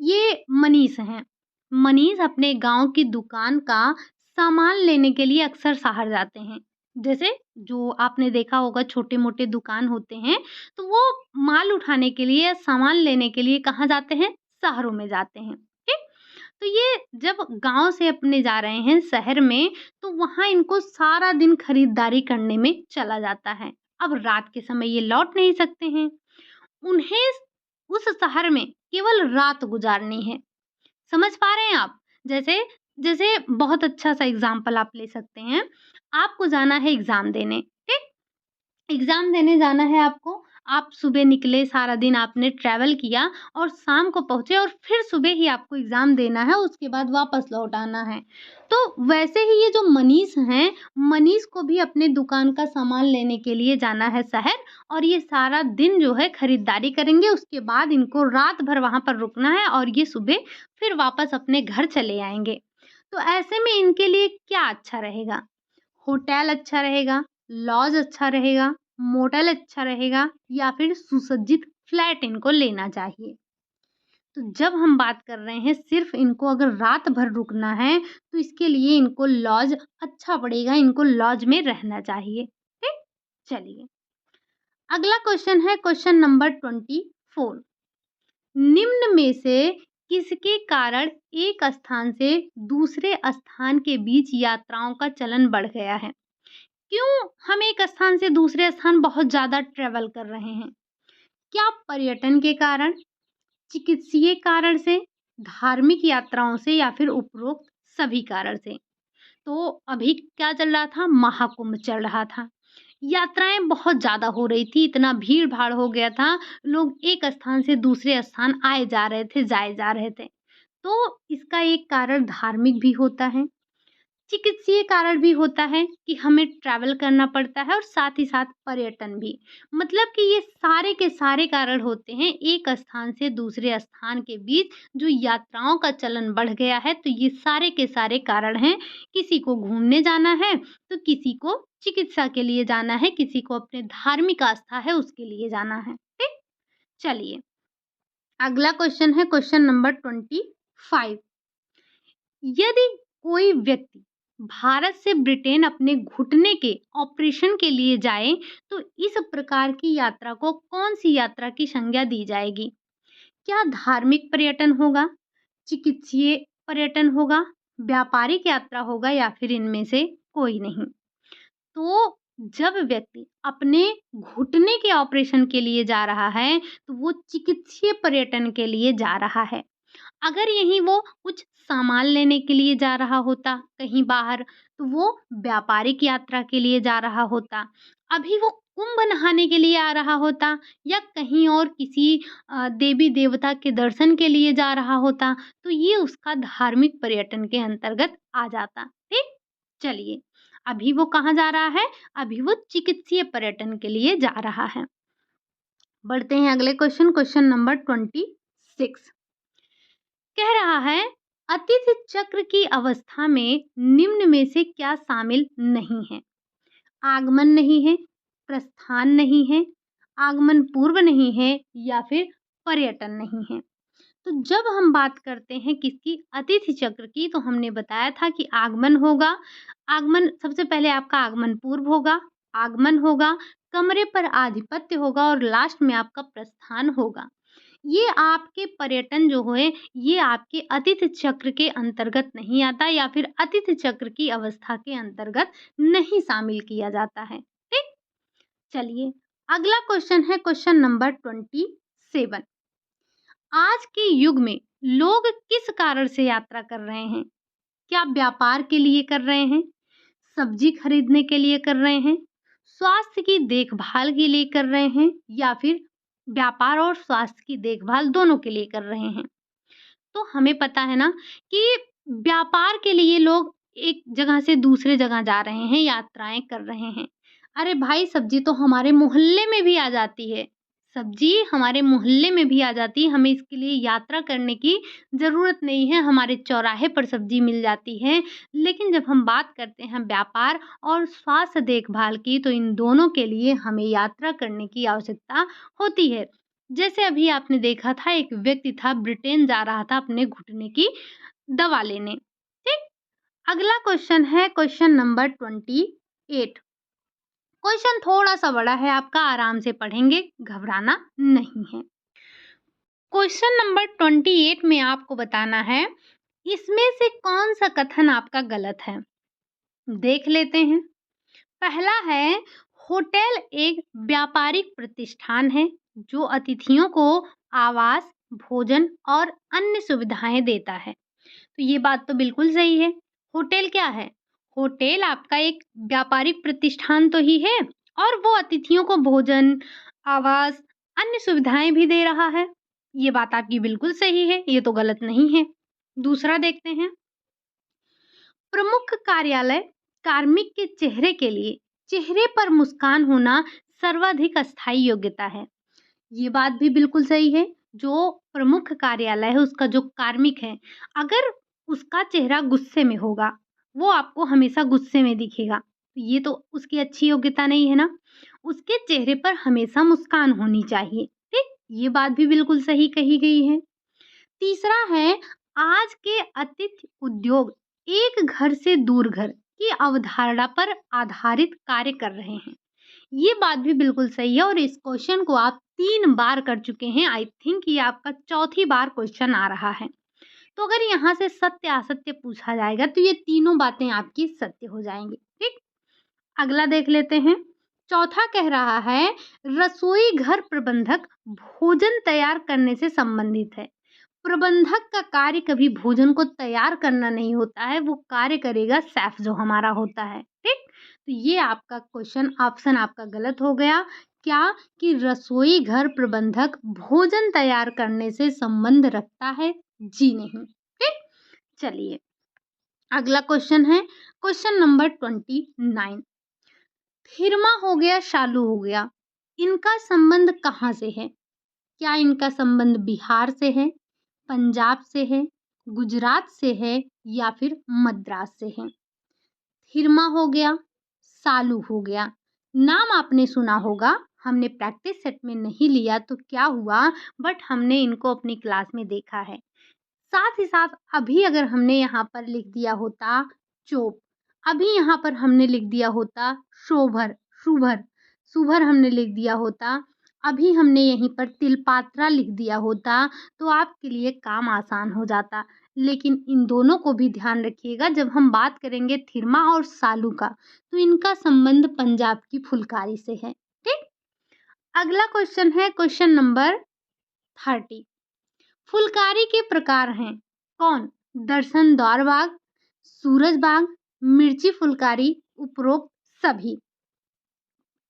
ये मनीष हैं। मनीष अपने गाँव की दुकान का सामान लेने के लिए अक्सर शहर जाते हैं। जैसे जो आपने देखा होगा छोटे-मोटे दुकान होते हैं, तो वो माल उठाने के लिए, सामान लेने के लिए कहाँ जाते हैं? शहरों में जाते हैं। ठीक? तो ये जब गाँव से अपने जा रहे हैं शहर में, तो वहाँ इनको सारा दिन खरीदारी करने में चला जाता है। अब रात के समय ये लौट नहीं सकते हैं। उन्हें उस शहर में केवल रात गुज़ारनी है। समझ पा रहे हैं आप? जैसे जैसे बहुत अच्छा-सा एग्ज़ाम्पल आप ले सकते हैं। आपको जाना है एग्ज़ाम देने, ठीक? एग्ज़ाम देने जाना है आपको, आप सुबह निकले, सारा दिन आपने ट्रैवल किया और शाम को पहुँचे और फिर सुबह ही आपको एग्ज़ाम देना है, उसके बाद वापस लौट आना है। तो वैसे ही ये जो मनीष हैं, मनीष को भी अपने दुकान का सामान लेने के लिए जाना है शहर और ये सारा दिन जो है खरीदारी करेंगे, उसके बाद इनको रात भर वहाँ पर रुकना है और ये सुबह फिर वापस अपने घर चले आएँगे। तो ऐसे में इनके लिए क्या अच्छा रहेगा? होटल अच्छा रहेगा, लॉज अच्छा रहेगा, मोटल अच्छा रहेगा या फिर सुसज्जित फ्लैट इनको लेना चाहिए। तो जब हम बात कर रहे हैं सिर्फ़ इनको अगर रात भर रुकना है, तो इसके लिए इनको लॉज अच्छा पड़ेगा, इनको लॉज में रहना चाहिए। ठीक? चलिए, अगला क्वेश्चन है क्वेश्चन नंबर 24। निम्न में से किसके कारण एक स्थान से दूसरे स्थान के बीच यात्राओं का चलन बढ़ गया है? क्यों हम एक स्थान से दूसरे स्थान बहुत ज़्यादा ट्रैवल कर रहे हैं? क्या पर्यटन के कारण, चिकित्सीय कारण से, धार्मिक यात्राओं से या फिर उपरोक्त सभी कारण से? तो अभी क्या चल रहा था? महाकुंभ चल रहा था। यात्राएँ बहुत ज़्यादा हो रही थी, इतना भीड़-भाड़ हो गया था, लोग एक स्थान से दूसरे स्थान आए जा रहे थे, जाए जा रहे थे। तो इसका एक कारण धार्मिक भी होता है, चिकित्सीय कारण भी होता है कि हमें ट्रैवल करना पड़ता है और साथ ही साथ पर्यटन भी। मतलब कि ये सारे के सारे कारण होते हैं एक स्थान से दूसरे स्थान के बीच जो यात्राओं का चलन बढ़ गया है, तो ये सारे के सारे कारण हैं। किसी को घूमने जाना है, तो किसी को चिकित्सा के लिए जाना है, किसी को अपने धार्मिक आस्था है उसके लिए जाना है। ठीक? चलिए, अगला क्वेश्चन है क्वेश्चन नंबर 25। यदि कोई व्यक्ति भारत से ब्रिटेन अपने घुटने के ऑपरेशन के लिए जाए तो इस प्रकार की यात्रा को कौन सी यात्रा की संज्ञा दी जाएगी? क्या धार्मिक पर्यटन होगा, चिकित्सीय पर्यटन होगा, व्यापारिक यात्रा होगा या फिर इनमें से कोई नहीं? तो जब व्यक्ति अपने घुटने के ऑपरेशन के लिए जा रहा है, तो वो चिकित्सीय पर्यटन के लिए जा रहा है। अगर यहीं वो कुछ सामान लेने के लिए जा रहा होता कहीं बाहर, तो वो व्यापारिक यात्रा के लिए जा रहा होता। अभी वो कुंभ नहाने के लिए आ रहा होता या कहीं और किसी देवी-देवता के दर्शन के लिए जा रहा होता, तो ये उसका धार्मिक पर्यटन के अंतर्गत आ जाता। ठीक? चलिए, अभी वो कहाँ जा रहा है? अभी वो चिकित्सीय पर्यटन के लिए जा रहा है। बढ़ते हैं अगले क्वेश्चन, क्वेश्चन नंबर 26। कह रहा है अतिथि चक्र की अवस्था में निम्न में से क्या शामिल नहीं है? आगमन नहीं है, प्रस्थान नहीं है, आगमन पूर्व नहीं है या फिर पर्यटन नहीं है। तो जब हम बात करते हैं किसकी? अतिथि चक्र की, तो हमने बताया था कि आगमन होगा। आगमन सबसे पहले आपका आगमन पूर्व होगा, आगमन होगा, कमरे पर आधिपत्य होगा और लास्ट में आपका प्रस्थान होगा। ये आपके पर्यटन जो है, ये आपके अतिथि चक्र के अंतर्गत नहीं आता या फिर अतिथि चक्र की अवस्था के अंतर्गत नहीं शामिल किया जाता है। ठीक? चलिए, अगला क्वेश्चन है क्वेश्चन नंबर 27। आज के युग में लोग किस कारण से यात्रा कर रहे हैं? क्या व्यापार के लिए कर रहे हैं? सब्जी खरीदने के लिए कर रहे हैं? स्वास्थ्य की देखभाल के लिए कर रहे हैं या फिर व्यापार और स्वास्थ्य की देखभाल दोनों के लिए कर रहे हैं? तो हमें पता है ना कि व्यापार के लिए लोग एक जगह से दूसरे जगह जा रहे हैं, यात्राएँ कर रहे हैं। अरे भाई सब्ज़ी तो हमारे मोहल्ले में भी आ जाती है। सब्ज़ी हमारे मोहल्ले में भी आ जाती है, हमें इसके लिए यात्रा करने की ज़रूरत नहीं है, हमारे चौराहे पर सब्ज़ी मिल जाती है। लेकिन जब हम बात करते हैं व्यापार और स्वास्थ्य देखभाल की, तो इन दोनों के लिए हमें यात्रा करने की आवश्यकता होती है। जैसे अभी आपने देखा था एक व्यक्ति था ब्रिटेन जा रहा था अपने घुटने की दवा लेने। ठीक? अगला क्वेश्चन है क्वेश्चन नंबर 28। क्वेश्चन थोड़ा-सा बड़ा है आपका आराम से पढ़ेंगे, घबराना नहीं है। क्वेश्चन नंबर 28 में आपको बताना है, इसमें से कौन-सा कथन आपका गलत है? देख लेते हैं। पहला है होटल एक व्यापारिक प्रतिष्ठान है जो अतिथियों को आवास, भोजन और अन्य सुविधाएं देता है। तो ये बात तो बिल्कुल सही है। होटल क्या है? होटल आपका एक व्यापारिक प्रतिष्ठान तो ही है और वो अतिथियों को भोजन, आवास, अन्य सुविधाएं भी दे रहा है। ये बात आपकी बिल्कुल सही है, ये तो गलत नहीं है। दूसरा देखते हैं, प्रमुख कार्यालय कार्मिक के चेहरे के लिए चेहरे पर मुस्कान होना सर्वाधिक अस्थायी योग्यता है। ये बात भी बिल्कुल सही है। जो प्रमुख कार्यालय है, उसका जो कार्मिक है, अगर उसका चेहरा गुस्से में होगा, वो आपको हमेशा गुस्से में दिखेगा, तो ये तो उसकी अच्छी योग्यता नहीं है ना। उसके चेहरे पर हमेशा मुस्कान होनी चाहिए, ठीक? ये बात भी बिल्कुल सही कही गई है। तीसरा है, आज के अतिथि उद्योग एक घर से दूर घर की अवधारणा पर आधारित कार्य कर रहे हैं। ये बात भी बिल्कुल सही है और इस क्वेश्चन को आप 3 बार कर चुके हैं। आई थिंक ये आपका चौथी बार क्वेश्चन आ रहा है। तो अगर यहाँ से सत्य असत्य पूछा जाएगा तो ये तीनों बातें आपकी सत्य हो जाएंगी, ठीक? अगला देख लेते हैं। चौथा कह रहा है, रसोई घर प्रबंधक भोजन तैयार करने से संबंधित है। प्रबंधक का कार्य कभी भोजन को तैयार करना नहीं होता है, वो कार्य करेगा शेफ जो हमारा होता है, ठीक? तो ये आपका क्वेश्चन ऑप्शन आपका गलत हो गया। क्या कि रसोई घर प्रबंधक भोजन तैयार करने से संबंध रखता है? जी नहीं, ठीक? चलिए अगला क्वेश्चन है, क्वेश्चन नंबर 29। फिरमा हो गया, शालू हो गया, इनका संबंध कहाँ से है? क्या इनका संबंध बिहार से है, पंजाब से है, गुजरात से है या फिर मद्रास से है? हिरमा हो गया, सालू हो गया, नाम आपने सुना होगा। हमने प्रैक्टिस सेट में नहीं लिया तो क्या हुआ, बट हमने इनको अपनी क्लास में देखा है। साथ ही साथ अभी अगर हमने यहाँ पर लिख दिया होता चोप, अभी यहाँ पर हमने लिख दिया होता शोभर, शुभर, शुभर हमने लिख दिया होता, अभी हमने यहीं पर तिलपात्रा लिख दिया होता, तो आपके लिए काम आसान हो जाता। लेकिन इन दोनों को भी ध्यान रखिएगा, जब हम बात करेंगे थिरमा और सालू का, तो इनका संबंध पंजाब की फुलकारी से है, ठीक? अगला क्वेश्चन है क्वेश्चन नंबर 30। फुलकारी के प्रकार हैं कौन? दर्शन द्वार बाग, सूरज बाग, मिर्ची फुलकारी, उपरोक्त सभी।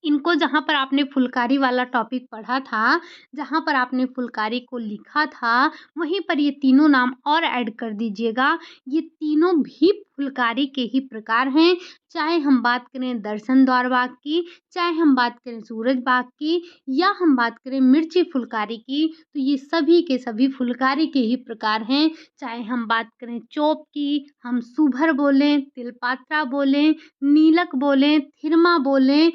इनको जहाँ पर आपने फुलकारी वाला टॉपिक पढ़ा था, जहाँ पर आपने फुलकारी को लिखा था, वहीं पर ये तीनों नाम और ऐड कर दीजिएगा। ये तीनों भी फुलकारी के ही प्रकार हैं, चाहे हम बात करें दर्शन द्वार बाग की, चाहे हम बात करें सूरज बाग की, या हम बात करें मिर्ची फुलकारी की, तो ये सभी के सभी फुलकारी के ही प्रकार हैं। चाहे हम बात करें चोप की, हम सुभर बोलें, तिलपात्रा बोलें, नीलक बोलें, थिरमा बोलें,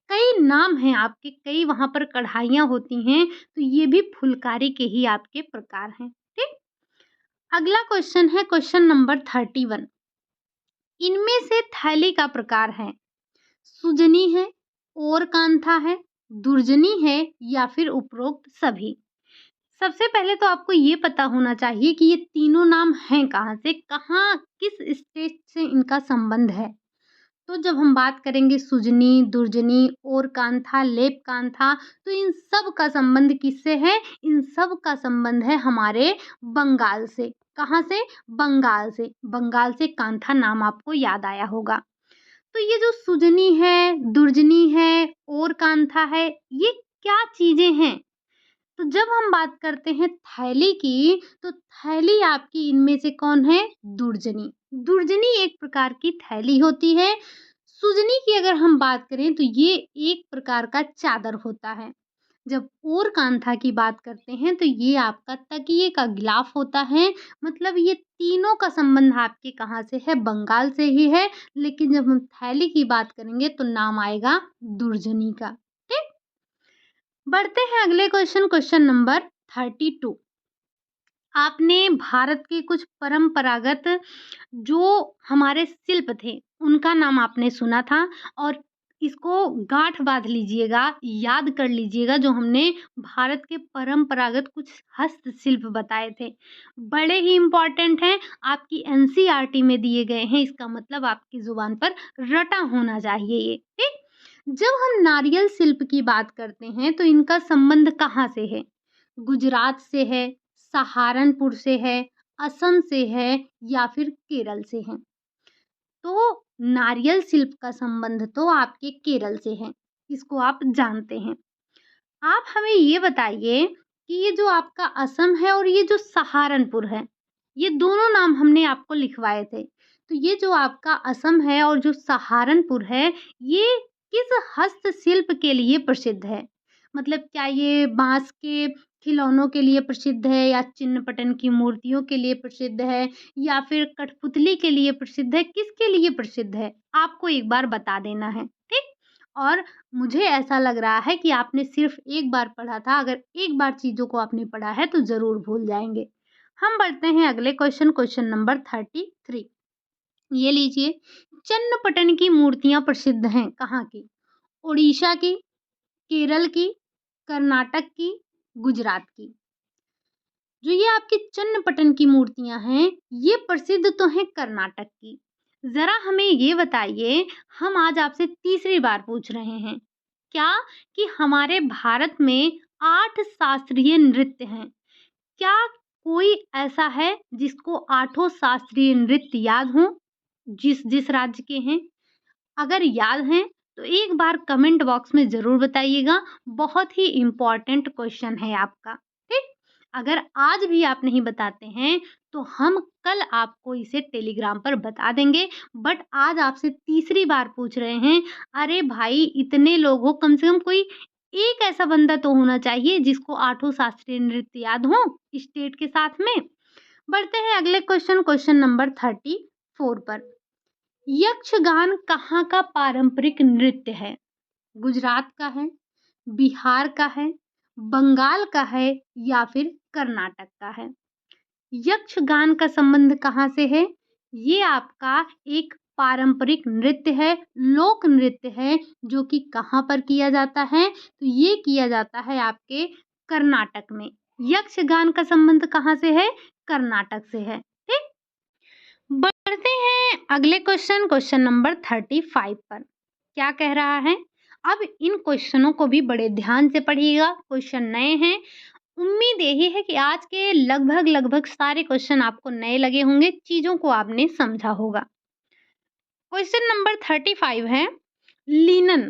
कई नाम हैं आपके, कई वहाँ पर कढ़ाइयाँ होती हैं, तो ये भी फुलकारी के ही आपके प्रकार हैं, ठीक? अगला क्वेश्चन है क्वेश्चन नंबर 31। इनमें से थैली का प्रकार है, सुजनी है, और कांथा है, दुर्जनी है या फिर उपरोक्त सभी? सबसे पहले तो आपको ये पता होना चाहिए कि ये तीनों नाम हैं कहाँ से, कहाँ किस स्टेट से इनका संबंध है। तो जब हम बात करेंगे सुजनी, दुर्जनी, और कांथा, लेप कांथा, तो इन सब का संबंध किससे है? इन सब का संबंध है हमारे बंगाल से। कहाँ से? बंगाल से। बंगाल से कांथा नाम आपको याद आया होगा। तो ये जो सुजनी है, दुर्जनी है, और कांथा है, ये क्या चीजें हैं? तो जब हम बात करते हैं थैली की, तो थैली आपकी इनमें से कौन है? दुर्जनी। दुर्जनी एक प्रकार की थैली होती है। सुजनी की अगर हम बात करें तो ये एक प्रकार का चादर होता है। जब और कांथा की बात करते हैं तो ये आपका तकिए का गिलाफ होता है। मतलब ये तीनों का संबंध आपके कहाँ से है? बंगाल से ही है। लेकिन जब हम थैली की बात करेंगे तो नाम आएगा दुर्जनी का, ठीक? बढ़ते हैं अगले क्वेश्चन, क्वेश्चन नंबर 32। आपने भारत के कुछ परंपरागत जो हमारे शिल्प थे, उनका नाम आपने सुना था, और इसको गांठ बांध लीजिएगा, याद कर लीजिएगा, जो हमने भारत के परंपरागत कुछ हस्तशिल्प बताए थे। बड़े ही इम्पोर्टेंट हैं, आपकी एनसीईआरटी में दिए गए हैं, इसका मतलब आपकी जुबान पर रटा होना चाहिए ये, ठीक? जब हम नारियल शिल्प की बात करते हैं तो इनका संबंध कहाँ से है? गुजरात से है, सहारनपुर से है, असम से है या फिर केरल से है? तो नारियल शिल्प का संबंध तो आपके केरल से है, इसको आप जानते हैं। आप हमें ये बताइए कि ये जो आपका असम है और ये जो सहारनपुर है, ये दोनों नाम हमने आपको लिखवाए थे। तो ये जो आपका असम है और जो सहारनपुर है, ये किस हस्तशिल्प के लिए प्रसिद्ध है? मतलब क्या ये बाँस के खिलौनों के लिए प्रसिद्ध है या चिन्ह-पटन की मूर्तियों के लिए प्रसिद्ध है या फिर कठपुतली के लिए प्रसिद्ध है, किसके लिए प्रसिद्ध है? आपको एक बार बता देना है, ठीक? और मुझे ऐसा लग रहा है कि आपने सिर्फ़ एक बार पढ़ा था, अगर एक बार चीज़ों को आपने पढ़ा है तो ज़रूर भूल जाएँगे। हम बढ़ते हैं अगले क्वेश्चन नंबर 33। ये लीजिए, चन्नपटन की मूर्तियाँ प्रसिद्ध हैं कहाँ की? ओडिशा की, केरल की, कर्नाटक की, गुजरात की। जो ये आपकी चन्नपटन की मूर्तियाँ हैं, ये प्रसिद्ध तो हैं कर्नाटक की। ज़रा हमें ये बताइए, हम आज आपसे तीसरी बार पूछ रहे हैं, क्या कि हमारे भारत में 8 शास्त्रीय नृत्य हैं। क्या कोई ऐसा है जिसको आठों शास्त्रीय नृत्य याद हों, जिस राज्य के हैं? अगर याद हैं, तो एक बार कमेंट बॉक्स में ज़रूर बताइएगा, बहुत ही इम्पोर्टेंट क्वेश्चन है आपका, ठीक? अगर आज भी आप नहीं बताते हैं, तो हम कल आपको इसे टेलीग्राम पर बता देंगे, बट आज आपसे तीसरी बार पूछ रहे हैं। अरे भाई, इतने लोग हो, कम से कम कोई एक ऐसा बंदा तो होना चाहिए जिसको आठों शास्त्रीय नृत्य याद हों, स्टेट के साथ में। बढ़ते हैं अगले क्वेश्चन नंबर 34 पर। यक्षगान कहाँ का पारंपरिक नृत्य है? गुजरात का है, बिहार का है, बंगाल का है या फिर कर्नाटक का है? यक्षगान का संबंध कहाँ से है? ये आपका एक पारंपरिक नृत्य है, लोक नृत्य है, जो कि कहाँ पर किया जाता है? तो ये किया जाता है आपके कर्नाटक में। यक्षगान का संबंध कहाँ से है? कर्नाटक से है, ठीक? बढ़ते हैं अगले क्वेश्चन नंबर 35 पर। क्या कह रहा है? अब इन क्वेश्चनों को भी बड़े ध्यान से पढ़िएगा, क्वेश्चन नए हैं। उम्मीद यही है कि आज के लगभग सारे क्वेश्चन आपको नए लगे होंगे, चीज़ों को आपने समझा होगा। क्वेश्चन नंबर 35 है, लिनन।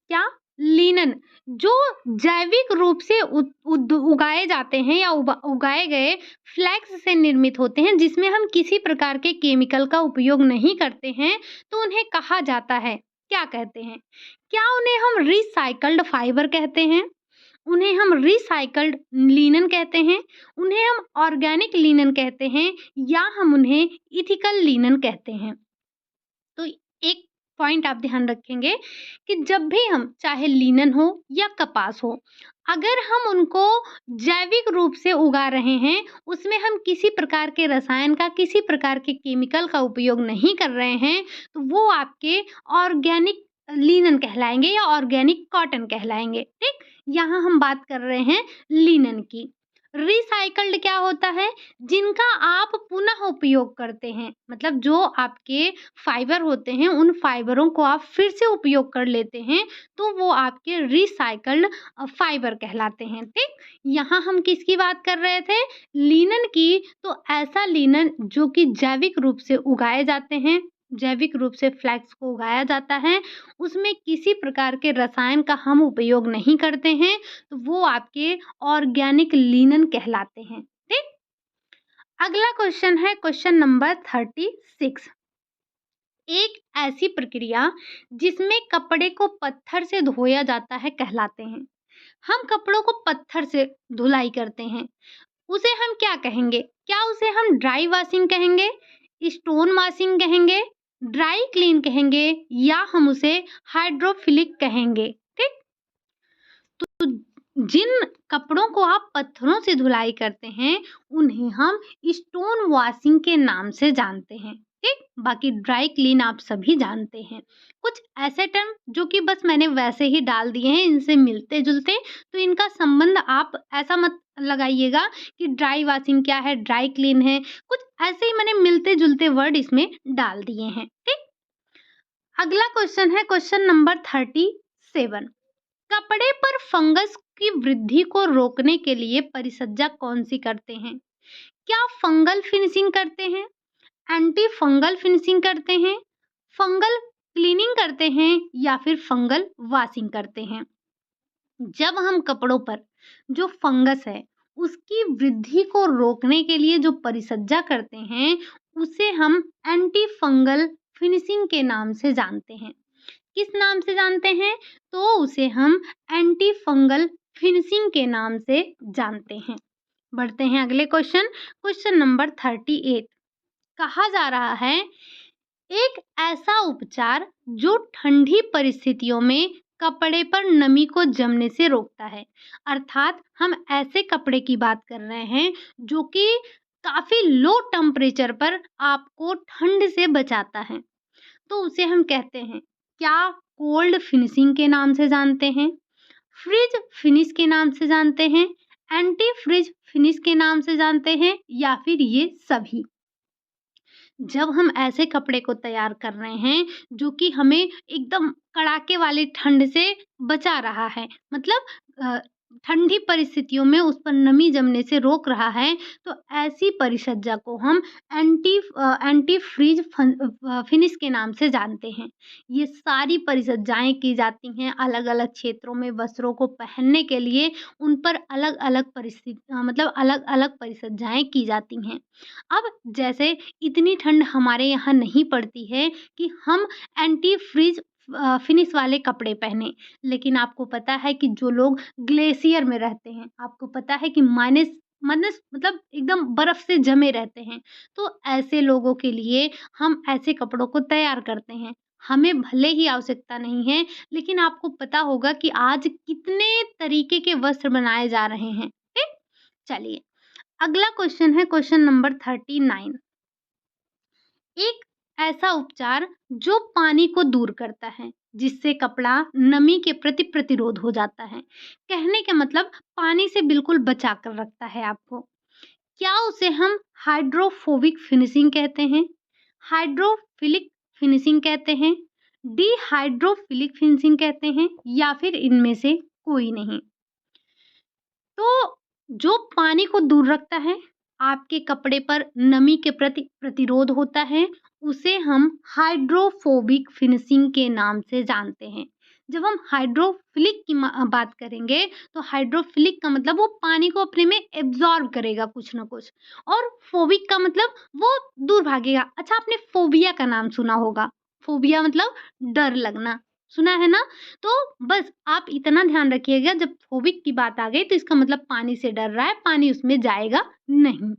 क्या? लिनन जो जैविक रूप से उगाए जाते हैं या उगाए गए फ्लैक्स से निर्मित होते हैं, जिसमें हम किसी प्रकार के केमिकल का उपयोग नहीं करते हैं, तो उन्हें कहा जाता है, क्या कहते हैं? क्या उन्हें हम रिसाइकल्ड फाइबर कहते हैं? उन्हें हम रिसाइकल्ड लिनन कहते हैं? उन्हें हम ऑर्गेनिक लिनन कहते हैं या हम उन्हें इथिकल लिनन कहते हैं? तो एक पॉइंट आप ध्यान रखेंगे कि जब भी हम, चाहे लिनन हो या कपास हो, अगर हम उनको जैविक रूप से उगा रहे हैं, उसमें हम किसी प्रकार के रसायन का, किसी प्रकार के केमिकल का उपयोग नहीं कर रहे हैं, तो वो आपके ऑर्गेनिक लिनन कहलाएंगे या ऑर्गेनिक कॉटन कहलाएंगे, ठीक? यहाँ हम बात कर रहे हैं लिनन की। रिसाइकल्ड क्या होता है? जिनका आप पुनः उपयोग करते हैं, मतलब जो आपके फाइबर होते हैं, उन फाइबरों को आप फिर से उपयोग कर लेते हैं, तो वो आपके रिसाइकल्ड फाइबर कहलाते हैं, ठीक? यहाँ हम किसकी बात कर रहे थे? लिनन की। तो ऐसा लिनन जो कि जैविक रूप से उगाए जाते हैं, जैविक रूप से फ्लैक्स को उगाया जाता है, उसमें किसी प्रकार के रसायन का हम उपयोग नहीं करते हैं, तो वो आपके ऑर्गेनिक लिनन कहलाते हैं, ठीक? अगला क्वेश्चन है क्वेश्चन नंबर 36। एक ऐसी प्रक्रिया जिसमें कपड़े को पत्थर से धोया जाता है कहलाते हैं। हम कपड़ों को पत्थर से धुलाई करते हैं, उसे हम क्या कहेंगे? क्या उसे हम ड्राई वॉशिंग कहेंगे, स्टोन वॉशिंग कहेंगे, ड्राई क्लीन कहेंगे या हम उसे हाइड्रोफिलिक कहेंगे, ठीक? तो जिन कपड़ों को आप पत्थरों से धुलाई करते हैं, उन्हें हम स्टोन वॉशिंग के नाम से जानते हैं, ठीक? बाकी ड्राई क्लीन आप सभी जानते हैं। कुछ ऐसे टर्म जो कि बस मैंने वैसे ही डाल दिए हैं, इनसे मिलते-जुलते, तो इनका संबंध आप ऐसा मत लगाइएगा कि ड्राई वॉशिंग क्या है, ड्राई क्लीन है, कुछ ऐसे ही मैंने मिलते-जुलते वर्ड इसमें डाल दिए हैं, ठीक? अगला क्वेश्चन है क्वेश्चन नंबर 37। कपड़े पर फंगस की वृद्धि को रोकने के लिए परिचर्या कौन सी करते हैं? क्या फंगल फिनिशिंग करते हैं, एंटी फंगल फिनिशिंग करते हैं, फंगल क्लीनिंग करते हैं या फिर फंगल वॉशिंग करते हैं। जब हम कपड़ों पर जो फंगस है उसकी वृद्धि को रोकने के लिए जो परिचर्या करते हैं उसे हम एंटी फंगल फिनिशिंग के नाम से जानते हैं। किस नाम से जानते हैं? तो उसे हम एंटी फंगल फिनिशिंग के नाम से जानते हैं। बढ़ते हैं अगले क्वेश्चन। क्वेश्चन नंबर 38 कहा जा रहा है एक ऐसा उपचार जो ठंडी परिस्थितियों में कपड़े पर नमी को जमने से रोकता है। अर्थात हम ऐसे कपड़े की बात कर रहे हैं जो कि काफी लो टेम्परेचर पर आपको ठंड से बचाता है। तो उसे हम कहते हैं क्या कोल्ड फिनिशिंग के नाम से जानते हैं, फ्रिज फिनिश के नाम से जानते हैं, एंटी फ्रिज फिनिश के नाम से जानते हैं या फिर ये सभी। जब हम ऐसे कपड़े को तैयार कर रहे हैं जो कि हमें एकदम कड़ाके वाली ठंड से बचा रहा है, मतलब ठंडी परिस्थितियों में उस पर नमी जमने से रोक रहा है, तो ऐसी परिचर्या को हम एंटी फ्रीज फिनिश के नाम से जानते हैं। ये सारी परिचर्याएं की जाती हैं अलग अलग क्षेत्रों में वस्त्रों को पहनने के लिए, उन पर अलग अलग मतलब अलग अलग परिचर्याएं की जाती हैं। अब जैसे इतनी ठंड हमारे यहाँ नहीं पड़ती है कि हम एंटी फ्रीज फिनिश वाले कपड़े पहने, लेकिन आपको पता है कि जो लोग ग्लेशियर में रहते हैं, आपको पता है कि माइनस माइनस मतलब एकदम बर्फ से जमे रहते हैं, तो ऐसे लोगों के लिए हम ऐसे कपड़ों को तैयार करते हैं। हमें भले ही आवश्यकता नहीं है, लेकिन आपको पता होगा कि आज कितने तरीके के वस्त्र बनाए जा रहे हैं। ठीक, चलिए अगला क्वेश्चन है क्वेश्चन नंबर 39। एक ऐसा उपचार जो पानी को दूर करता है जिससे कपड़ा नमी के प्रति प्रतिरोध हो जाता है। कहने का मतलब पानी से बिल्कुल बचा कर रखता है आपको। क्या उसे हम हाइड्रोफोबिक फिनिशिंग कहते हैं, हाइड्रोफिलिक फिनिशिंग कहते हैं, डिहाइड्रोफिलिक फिनिशिंग कहते हैं या फिर इनमें से कोई नहीं? तो जो पानी को दूर रखता है, आपके कपड़े पर नमी के प्रति प्रतिरोध होता है, उसे हम हाइड्रोफोबिक फिनिशिंग के नाम से जानते हैं। जब हम हाइड्रोफिलिक की बात करेंगे, तो हाइड्रोफिलिक का मतलब वो पानी को अपने में एब्ज़ॉर्ब करेगा कुछ न कुछ, और फोबिक का मतलब वो दूर भागेगा। अच्छा, आपने फ़ोबिया का नाम सुना होगा। फ़ोबिया मतलब डर लगना, सुना है ना? तो बस आप इतना ध्यान रखिएगा, जब फोबिक की बात आ गई तो इसका मतलब पानी से डर रहा है, पानी उसमें जाएगा नहीं।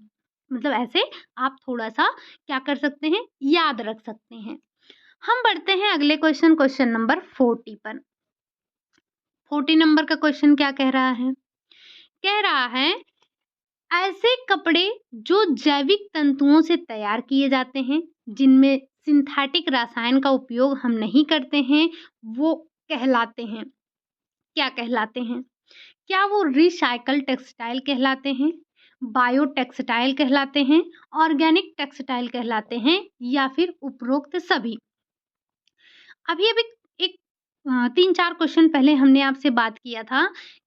मतलब ऐसे आप थोड़ा-सा क्या कर सकते हैं, याद रख सकते हैं। हम बढ़ते हैं अगले क्वेश्चन, क्वेश्चन नंबर 40 पर। 40 नंबर का क्वेश्चन क्या कह रहा है? कह रहा है ऐसे कपड़े जो जैविक तंतुओं से तैयार किए जाते हैं, जिनमें सिंथेटिक रसायन का उपयोग हम नहीं करते हैं, वो कहलाते हैं, क्या कहलाते हैं? क्या वो रिसाइकल टेक्सटाइल कहलाते हैं, बायो टेक्सटाइल कहलाते हैं, ऑर्गेनिक टेक्सटाइल कहलाते हैं या फिर उपरोक्त सभी? अभी-अभी एक 3-4 क्वेश्चन पहले हमने आपसे बात किया था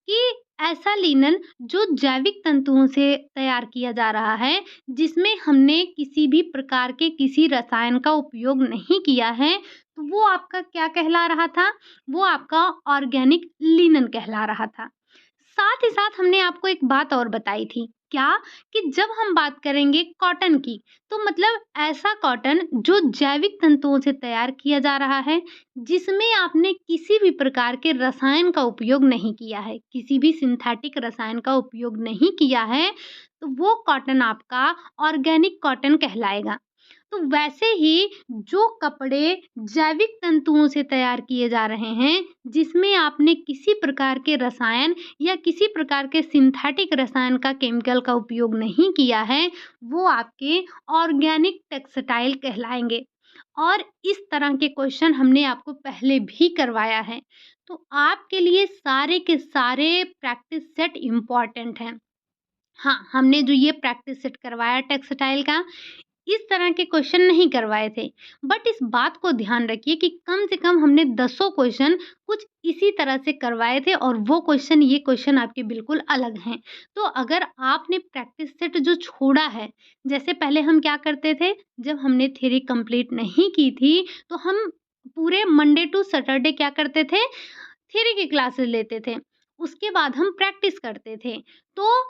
कि ऐसा लिनन जो जैविक तंतुओं से तैयार किया जा रहा है, जिसमें हमने किसी भी प्रकार के किसी रसायन का उपयोग नहीं किया है, तो वो आपका क्या कहला रहा था? वो आपका ऑर्गेनिक लिनन कहला रहा था। साथ ही साथ हमने आपको एक बात और बताई थी, क्या? कि जब हम बात करेंगे कॉटन की, तो मतलब ऐसा कॉटन जो जैविक तंतुओं से तैयार किया जा रहा है, जिसमें आपने किसी भी प्रकार के रसायन का उपयोग नहीं किया है, किसी भी सिंथेटिक रसायन का उपयोग नहीं किया है, तो वो कॉटन आपका ऑर्गेनिक कॉटन कहलाएगा। तो वैसे ही जो कपड़े जैविक तंतुओं से तैयार किए जा रहे हैं, जिसमें आपने किसी प्रकार के रसायन या किसी प्रकार के सिंथेटिक रसायन का केमिकल का उपयोग नहीं किया है, वो आपके ऑर्गेनिक टेक्सटाइल कहलाएँगे। और इस तरह के क्वेश्चन हमने आपको पहले भी करवाया है। तो आपके लिए सारे के सारे प्रैक्टिस सेट इम्पोर्टेंट हैं। हाँ, हमने जो ये प्रैक्टिस सेट करवाया टेक्सटाइल का, इस तरह के क्वेश्चन नहीं करवाए थे। बट इस बात को ध्यान रखिए कि कम से कम हमने दसों क्वेश्चन कुछ इसी तरह से करवाए थे और वो क्वेश्चन ये क्वेश्चन आपके बिल्कुल अलग हैं। तो अगर आपने प्रैक्टिस सेट जो छोड़ा है, जैसे पहले हम क्या करते थे, जब हमने थ्योरी कंप्लीट नहीं की थी, तो हम पूरे मंडे टू सैटरडे क्या करते थे, थ्योरी की क्लासेस लेते थे। उसके बाद हम प्रैक्टिस करते थे। तो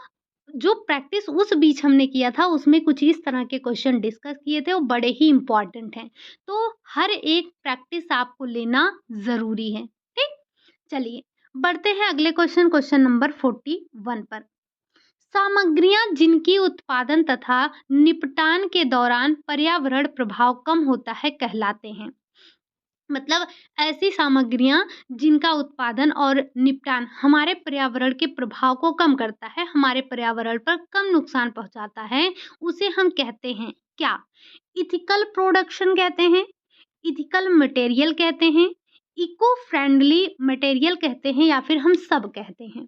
जो प्रैक्टिस उस बीच हमने किया था, उसमें कुछ इस तरह के क्वेश्चन डिस्कस किए थे, वो बड़े ही इम्पोर्टेंट हैं। तो हर एक प्रैक्टिस आपको लेना ज़रूरी है, ठीक? चलिए, बढ़ते हैं अगले क्वेश्चन, क्वेश्चन नंबर 41 पर। सामग्रियाँ जिनकी उत्पादन तथा निपटान के दौरान पर्यावरण प्रभाव कम होता है, कहलाते हैं। मतलब ऐसी सामग्रियाँ जिनका उत्पादन और निपटान हमारे पर्यावरण के प्रभाव को कम करता है, हमारे पर्यावरण पर कम नुकसान पहुँचाता है, उसे हम कहते हैं क्या? इथिकल प्रोडक्शन कहते हैं, इथिकल मटेरियल कहते हैं, इको फ्रेंडली मटेरियल कहते हैं, या फिर हम सब कहते हैं।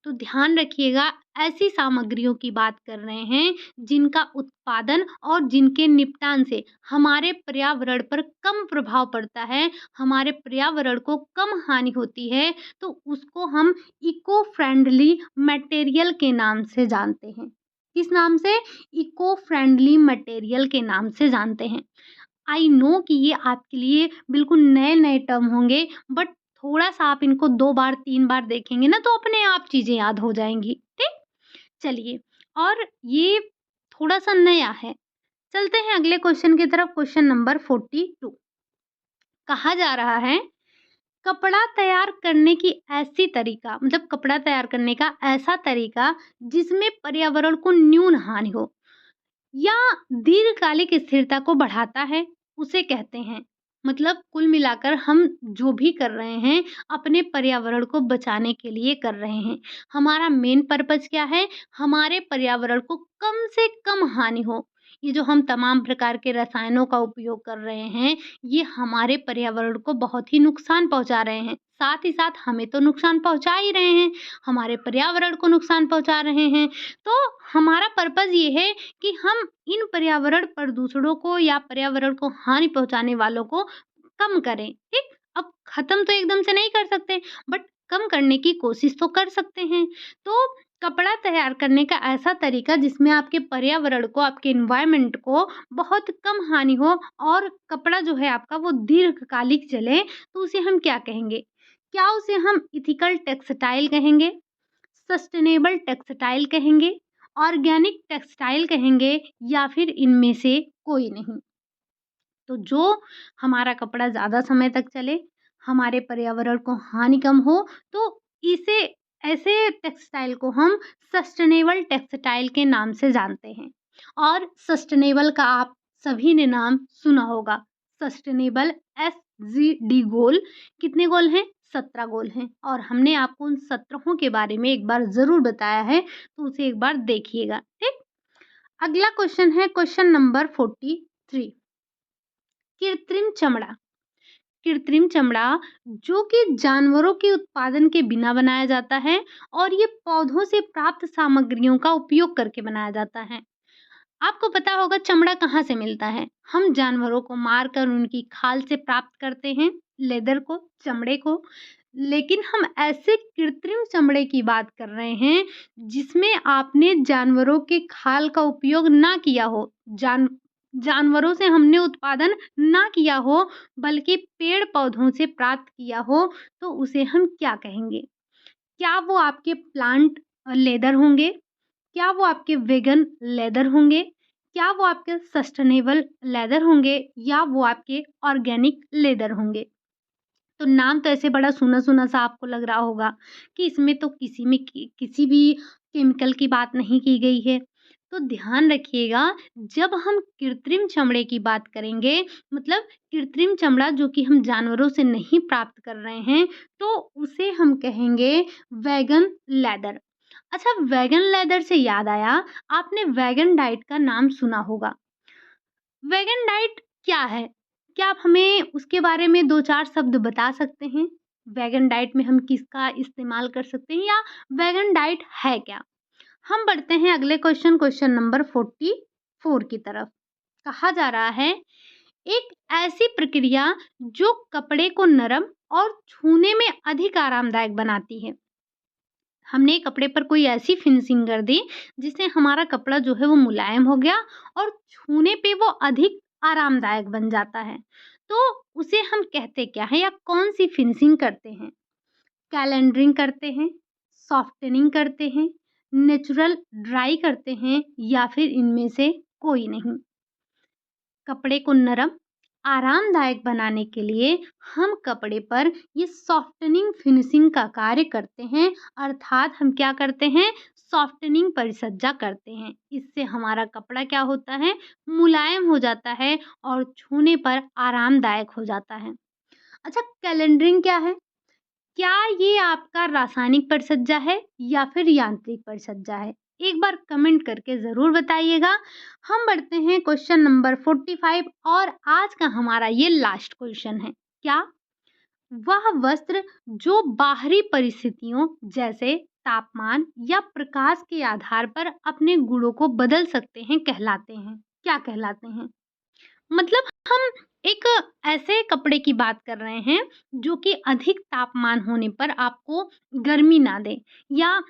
तो ध्यान रखिएगा, ऐसी सामग्रियों की बात कर रहे हैं जिनका उत्पादन और जिनके निपटान से हमारे पर्यावरण पर कम प्रभाव पड़ता है, हमारे पर्यावरण को कम हानि होती है, तो उसको हम इको फ्रेंडली मटेरियल के नाम से जानते हैं। किस नाम से? इको फ्रेंडली मटेरियल के नाम से जानते हैं। आई नो कि ये आपके लिए बिल्कुल नए-नए टर्म होंगे, बट थोड़ा-सा आप इनको 2 बार 3 बार देखेंगे ना, तो अपने आप चीज़ें याद हो जाएँगी, ठीक? चलिए, और ये थोड़ा-सा नया है। चलते हैं अगले क्वेश्चन की तरफ, क्वेश्चन नंबर 42। कहा जा रहा है, कपड़ा तैयार करने की ऐसी तरीका, मतलब कपड़ा तैयार करने का ऐसा तरीका जिसमें पर्यावरण को न्यून हानि हो या दीर्घकालिक स्थिरता को बढ़ाता है, उसे कहते हैं। मतलब कुल मिलाकर हम जो भी कर रहे हैं, अपने पर्यावरण को बचाने के लिए कर रहे हैं। हमारा मेन पर्पज़ क्या है? हमारे पर्यावरण को कम से कम हानि हो। ये जो हम तमाम प्रकार के रसायनों का उपयोग कर रहे हैं, ये हमारे पर्यावरण को बहुत ही नुकसान पहुँचा रहे हैं। साथ ही साथ हमें तो नुकसान पहुँचा ही रहे हैं, हमारे पर्यावरण को नुकसान पहुँचा रहे हैं। तो हमारा पर्पज़ ये है कि हम इन पर्यावरण प्रदूषणों को या पर्यावरण को हानि पहुँचाने वालों को कम करें, ठीक? अब ख़त्म तो एकदम से नहीं कर सकते, बट कम करने की कोशिश तो कर सकते हैं। तो कपड़ा तैयार करने का ऐसा तरीका जिसमें आपके पर्यावरण को, आपके एनवायरनमेंट को बहुत कम हानि हो और कपड़ा जो है आपका वो दीर्घकालिक चले, तो उसे हम क्या कहेंगे? क्या उसे हम एथिकल टेक्सटाइल कहेंगे? सस्टेनेबल टेक्सटाइल कहेंगे? ऑर्गेनिक टेक्सटाइल कहेंगे, या फिर इनमें से कोई नहीं? तो जो हमारा कपड़ा ज़्यादा समय तक चले, हमारे पर्यावरण को हानि कम हो, तो इसे, ऐसे टेक्सटाइल को हम सस्टेनेबल टेक्सटाइल के नाम से जानते हैं। और सस्टेनेबल का आप सभी ने नाम सुना होगा। सस्टेनेबल SGD गोल, कितने गोल हैं? 17 गोल हैं, और हमने आपको उन 17 के बारे में एक बार ज़रूर बताया है, तो उसे एक बार देखिएगा, ठीक? अगला क्वेश्चन है क्वेश्चन नंबर 43। कृत्रिम चमड़ा। कृत्रिम चमड़ा जो कि जानवरों के उत्पादन के बिना बनाया जाता है और ये पौधों से प्राप्त सामग्रियों का उपयोग करके बनाया जाता है। आपको पता होगा चमड़ा कहाँ से मिलता है? हम जानवरों को मारकर उनकी खाल से प्राप्त करते हैं, लेदर को, चमड़े को। लेकिन हम ऐसे कृत्रिम चमड़े की बात कर रहे हैं जिसमें आपने जानवरों के खाल का उपयोग ना किया हो, जानवरों से हमने उत्पादन ना किया हो, बल्कि पेड़-पौधों से प्राप्त किया हो, तो उसे हम क्या कहेंगे? क्या वो आपके प्लांट लेदर होंगे? क्या वो आपके वेगन लेदर होंगे? क्या वो आपके सस्टेनेबल लेदर होंगे? या वो आपके ऑर्गेनिक लेदर होंगे? तो नाम तो ऐसे बड़ा सुना-सुना सा आपको लग रहा होगा कि इसमें तो किसी भी केमिकल की बात नहीं की गई है। तो ध्यान रखिएगा, जब हम कृत्रिम चमड़े की बात करेंगे, मतलब कृत्रिम चमड़ा जो कि हम जानवरों से नहीं प्राप्त कर रहे हैं, तो उसे हम कहेंगे वैगन लेदर। अच्छा, वैगन लेदर से याद आया, आपने वैगन डाइट का नाम सुना होगा। वैगन डाइट क्या है? क्या आप हमें उसके बारे में 2-4 शब्द बता सकते हैं? वैगन डाइट में हम किसका इस्तेमाल कर सकते हैं, या वैगन डाइट है क्या? हम बढ़ते हैं अगले क्वेश्चन, क्वेश्चन नंबर 44 की तरफ। कहा जा रहा है एक ऐसी प्रक्रिया जो कपड़े को नरम और छूने में अधिक आरामदायक बनाती है। हमने कपड़े पर कोई ऐसी फिनिशिंग कर दी जिससे हमारा कपड़ा जो है वो मुलायम हो गया और छूने पे वो अधिक आरामदायक बन जाता है। तो उसे हम कहते क्या हैं या कौन-सी फिनिशिंग करते हैं? कैलेंडरिंग करते हैं, सॉफ्टनिंग करते हैं, नेचुरल ड्राई करते हैं या फिर इनमें से कोई नहीं। कपड़े को नरम, आरामदायक बनाने के लिए हम कपड़े पर ये सॉफ्टनिंग फिनिशिंग का कार्य करते हैं, अर्थात हम क्या करते हैं? सॉफ्टनिंग परिसज्जा करते हैं। इससे हमारा कपड़ा क्या होता है? मुलायम हो जाता है और छूने पर आरामदायक हो जाता है। अच्छा, कैलेंडरिंग क्या है? क्या ये आपका रासायनिक परिसज्जा है या फिर यांत्रिक परिसज्जा है? एक बार कमेंट करके ज़रूर बताइएगा। हम बढ़ते हैं क्वेश्चन नंबर 45 और आज का हमारा ये लास्ट क्वेश्चन है। क्या? वह वस्त्र जो बाहरी परिस्थितियों जैसे तापमान या प्रकाश के आधार पर अपने गुणों को बदल सकते हैं कहलाते हैं। क्या कहलाते हैं? मतलब हम एक ऐसे कपड़े की बात कर रहे हैं जो कि अधिक तापमान होने पर आपको गर्मी ना दे या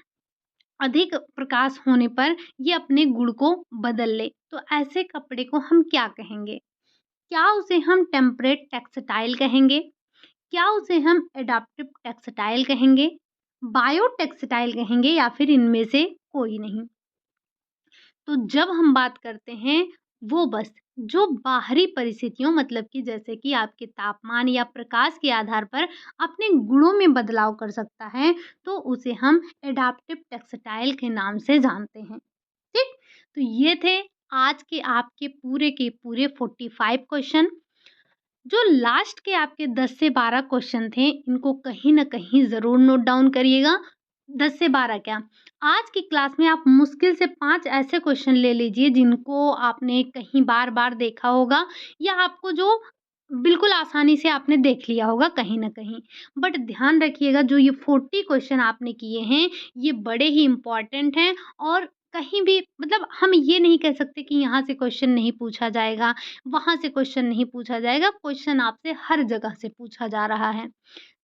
अधिक प्रकाश होने पर ये अपने गुण को बदल ले। तो ऐसे कपड़े को हम क्या कहेंगे? क्या उसे हम टेम्परेट टेक्सटाइल कहेंगे? क्या उसे हम एडाप्टिव टेक्सटाइल कहेंगे? बायो टेक्सटाइल कहेंगे या फिर इनमें से कोई नहीं? तो जब हम बात करते हैं वो वस्त्र जो बाहरी परिस्थितियों मतलब कि जैसे कि आपके तापमान या प्रकाश के आधार पर अपने गुणों में बदलाव कर सकता है, तो उसे हम एडाप्टिव टेक्सटाइल के नाम से जानते हैं। ठीक? तो ये थे आज के पूरे 45 क्वेश्चन। जो लास्ट के आपके 10 से 12 क्वेश्चन थे, इनको कहीं न कहीं ज़रूर नोट डाउन करिएगा। 10 से 12 क्या, आज की क्लास में आप मुश्किल से 5 ऐसे क्वेश्चन ले लीजिए जिनको आपने कहीं बार-बार देखा होगा या आपको जो बिल्कुल आसानी से आपने देख लिया होगा कहीं न कहीं। बट ध्यान रखिएगा जो ये 40 क्वेश्चन आपने किए हैं, ये बड़े ही इम्पोर्टेंट हैं और कहीं भी मतलब हम ये नहीं कह सकते कि यहाँ से क्वेश्चन नहीं पूछा जाएगा, वहाँ से क्वेश्चन नहीं पूछा जाएगा, क्वेश्चन आपसे हर जगह से पूछा जा रहा है।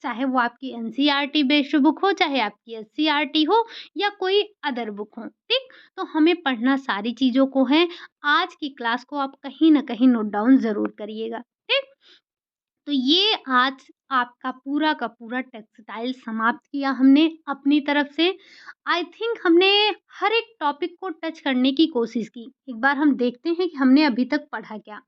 चाहे वो आपकी एनसीईआरटी बेस्ड बुक हो, चाहे आपकी एससीईआरटी हो या कोई अदर बुक हो, ठीक? तो हमें पढ़ना सारी चीज़ों को है। आज की क्लास को आप कहीं न कहीं नोट डाउन ज़रूर करिएगा, ठीक? तो ये आज आपका पूरा का पूरा टेक्सटाइल समाप्त किया हमने अपनी तरफ से। आई थिंक हमने हर एक टॉपिक को टच करने की कोशिश की। एक बार हम देखते हैं कि हमने अभी तक पढ़ा क्या।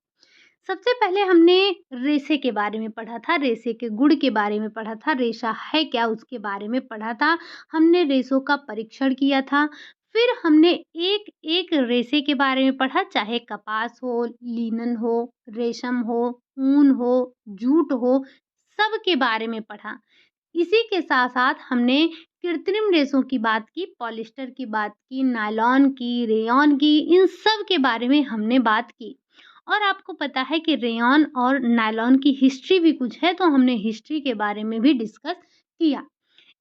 सबसे पहले हमने रेशे के बारे में पढ़ा था, रेशे के गुण के बारे में पढ़ा था, रेशा है क्या उसके बारे में पढ़ा था। हमने रेशों का परीक्षण किया था। फिर हमने एक-एक रेशे के बारे में पढ़ा, चाहे कपास हो, लिनन हो, रेशम हो, ऊन हो, जूट हो, सब के बारे में पढ़ा। इसी के साथ-साथ हमने कृत्रिम रेशों की बात की, पॉलिएस्टर की बात की, नायलॉन की, रेयॉन की, इन सब के बारे में हमने बात की। और आपको पता है कि रेयॉन और नायलॉन की हिस्ट्री भी कुछ है, तो हमने हिस्ट्री के बारे में भी डिस्कस किया।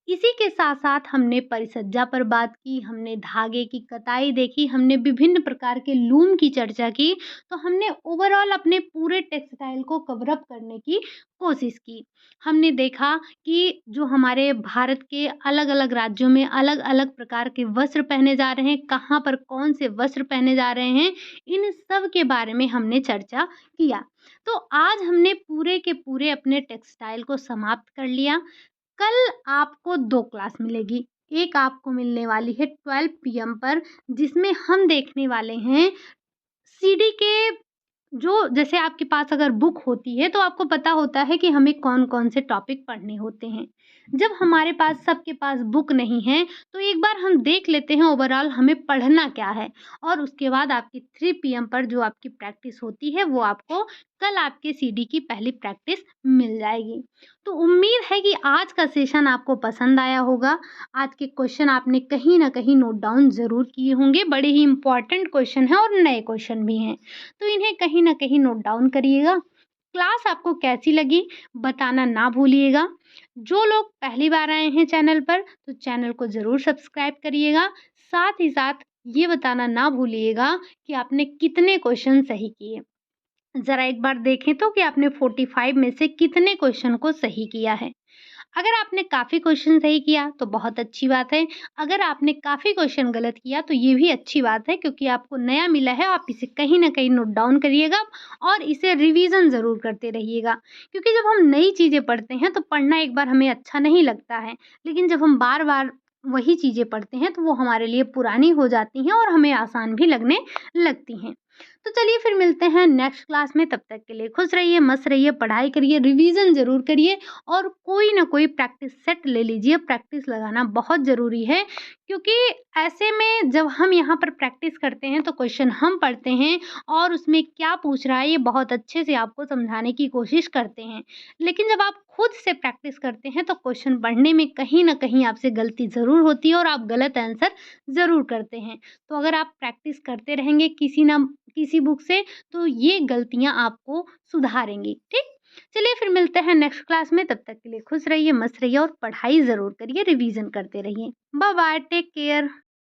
इसी के साथ-साथ हमने परिसज्जा पर बात की, हमने धागे की कताई देखी, हमने विभिन्न प्रकार के लूम की चर्चा की, तो हमने ओवरऑल अपने पूरे टेक्सटाइल को कवर अप करने की कोशिश की। हमने देखा कि जो हमारे भारत के अलग-अलग राज्यों में अलग-अलग प्रकार के वस्त्र पहने जा रहे हैं, कहाँ पर कौन से वस्त्र पहने जा रहे हैं, इन सब के बारे में हमने चर्चा किया। तो आज हमने पूरे के पूरे अपने टेक्सटाइल को समाप्त कर लिया। कल आपको 2 क्लास मिलेगी। एक आपको मिलने वाली है 12 पीएम पर जिसमें हम देखने वाले हैं सीडी के जो जैसे आपके पास अगर बुक होती है तो आपको पता होता है कि हमें कौन-कौन से टॉपिक पढ़ने होते हैं। जब हमारे पास सबके पास बुक नहीं है तो एक बार हम देख लेते हैं ओवरऑल हमें पढ़ना क्या है और उसके बाद आपकी 3 पीएम पर जो आपकी प्रैक्टिस होती है वो आपको कल आपके सीडी की पहली प्रैक्टिस मिल जाएगी। तो उम्मीद है कि आज का सेशन आपको पसंद आया होगा। आज के क्वेश्चन आपने कहीं न कहीं नोट डाउन ज़रूर किए होंगे। बड़े ही इम्पोर्टेंट क्वेश्चन हैं और नए क्वेश्चन भी हैं। तो इन्हें कहीं न कहीं नोट डाउन करिएगा। क्लास आपको कैसी लगी बताना ना भूलिएगा। जो लोग पहली बार आए हैं चैनल पर तो चैनल को ज़रूर सब्सक्राइब करिएगा। साथ ही साथ ये बताना ना भूलिएगा कि आपने कितने क्वेश्चन सही किए। ज़रा एक बार देखें तो कि आपने 45 में से कितने क्वेश्चन को सही किया है। अगर आपने काफ़ी क्वेश्चन सही किया तो बहुत अच्छी बात है। अगर आपने काफ़ी क्वेश्चन गलत किया तो ये भी अच्छी बात है, क्योंकि आपको नया मिला है, आप इसे कहीं न कहीं नोट डाउन करिएगा और इसे रिवीज़न ज़रूर करते रहिएगा। क्योंकि जब हम नई चीज़ें पढ़ते हैं तो पढ़ना एक बार हमें अच्छा नहीं लगता है, लेकिन जब हम बार-बार वही चीज़ें पढ़ते हैं तो वो हमारे लिए पुरानी हो जाती हैं और हमें आसान भी लगने लगती हैं। तो चलिए फिर मिलते हैं नेक्स्ट क्लास में, तब तक के लिए खुश रहिए, मस्त रहिए, पढ़ाई करिए, रिवीज़न ज़रूर करिए और कोई ना कोई प्रैक्टिस सेट ले लीजिए। प्रैक्टिस लगाना बहुत ज़रूरी है, क्योंकि ऐसे में जब हम यहाँ पर प्रैक्टिस करते हैं तो क्वेश्चन हम पढ़ते हैं और उसमें क्या पूछ रहा है ये बहुत अच्छे से आपको समझाने की कोशिश करते हैं। लेकिन जब आप खुद से प्रैक्टिस करते हैं तो क्वेश्चन पढ़ने में कहीं न कहीं आपसे गलती ज़रूर होती है और आप गलत आंसर ज़रूर करते हैं। तो अगर आप प्रैक्टिस करते रहेंगे किसी ना किसी बुक से, तो ये गलतियाँ आपको सुधारेंगी, ठीक? चलिए फिर मिलते हैं नेक्स्ट क्लास में, तब तक के लिए खुश रहिए, मस्त रहिए और पढ़ाई ज़रूर करिए, रिवीज़न करते रहिए। Bye bye, take care.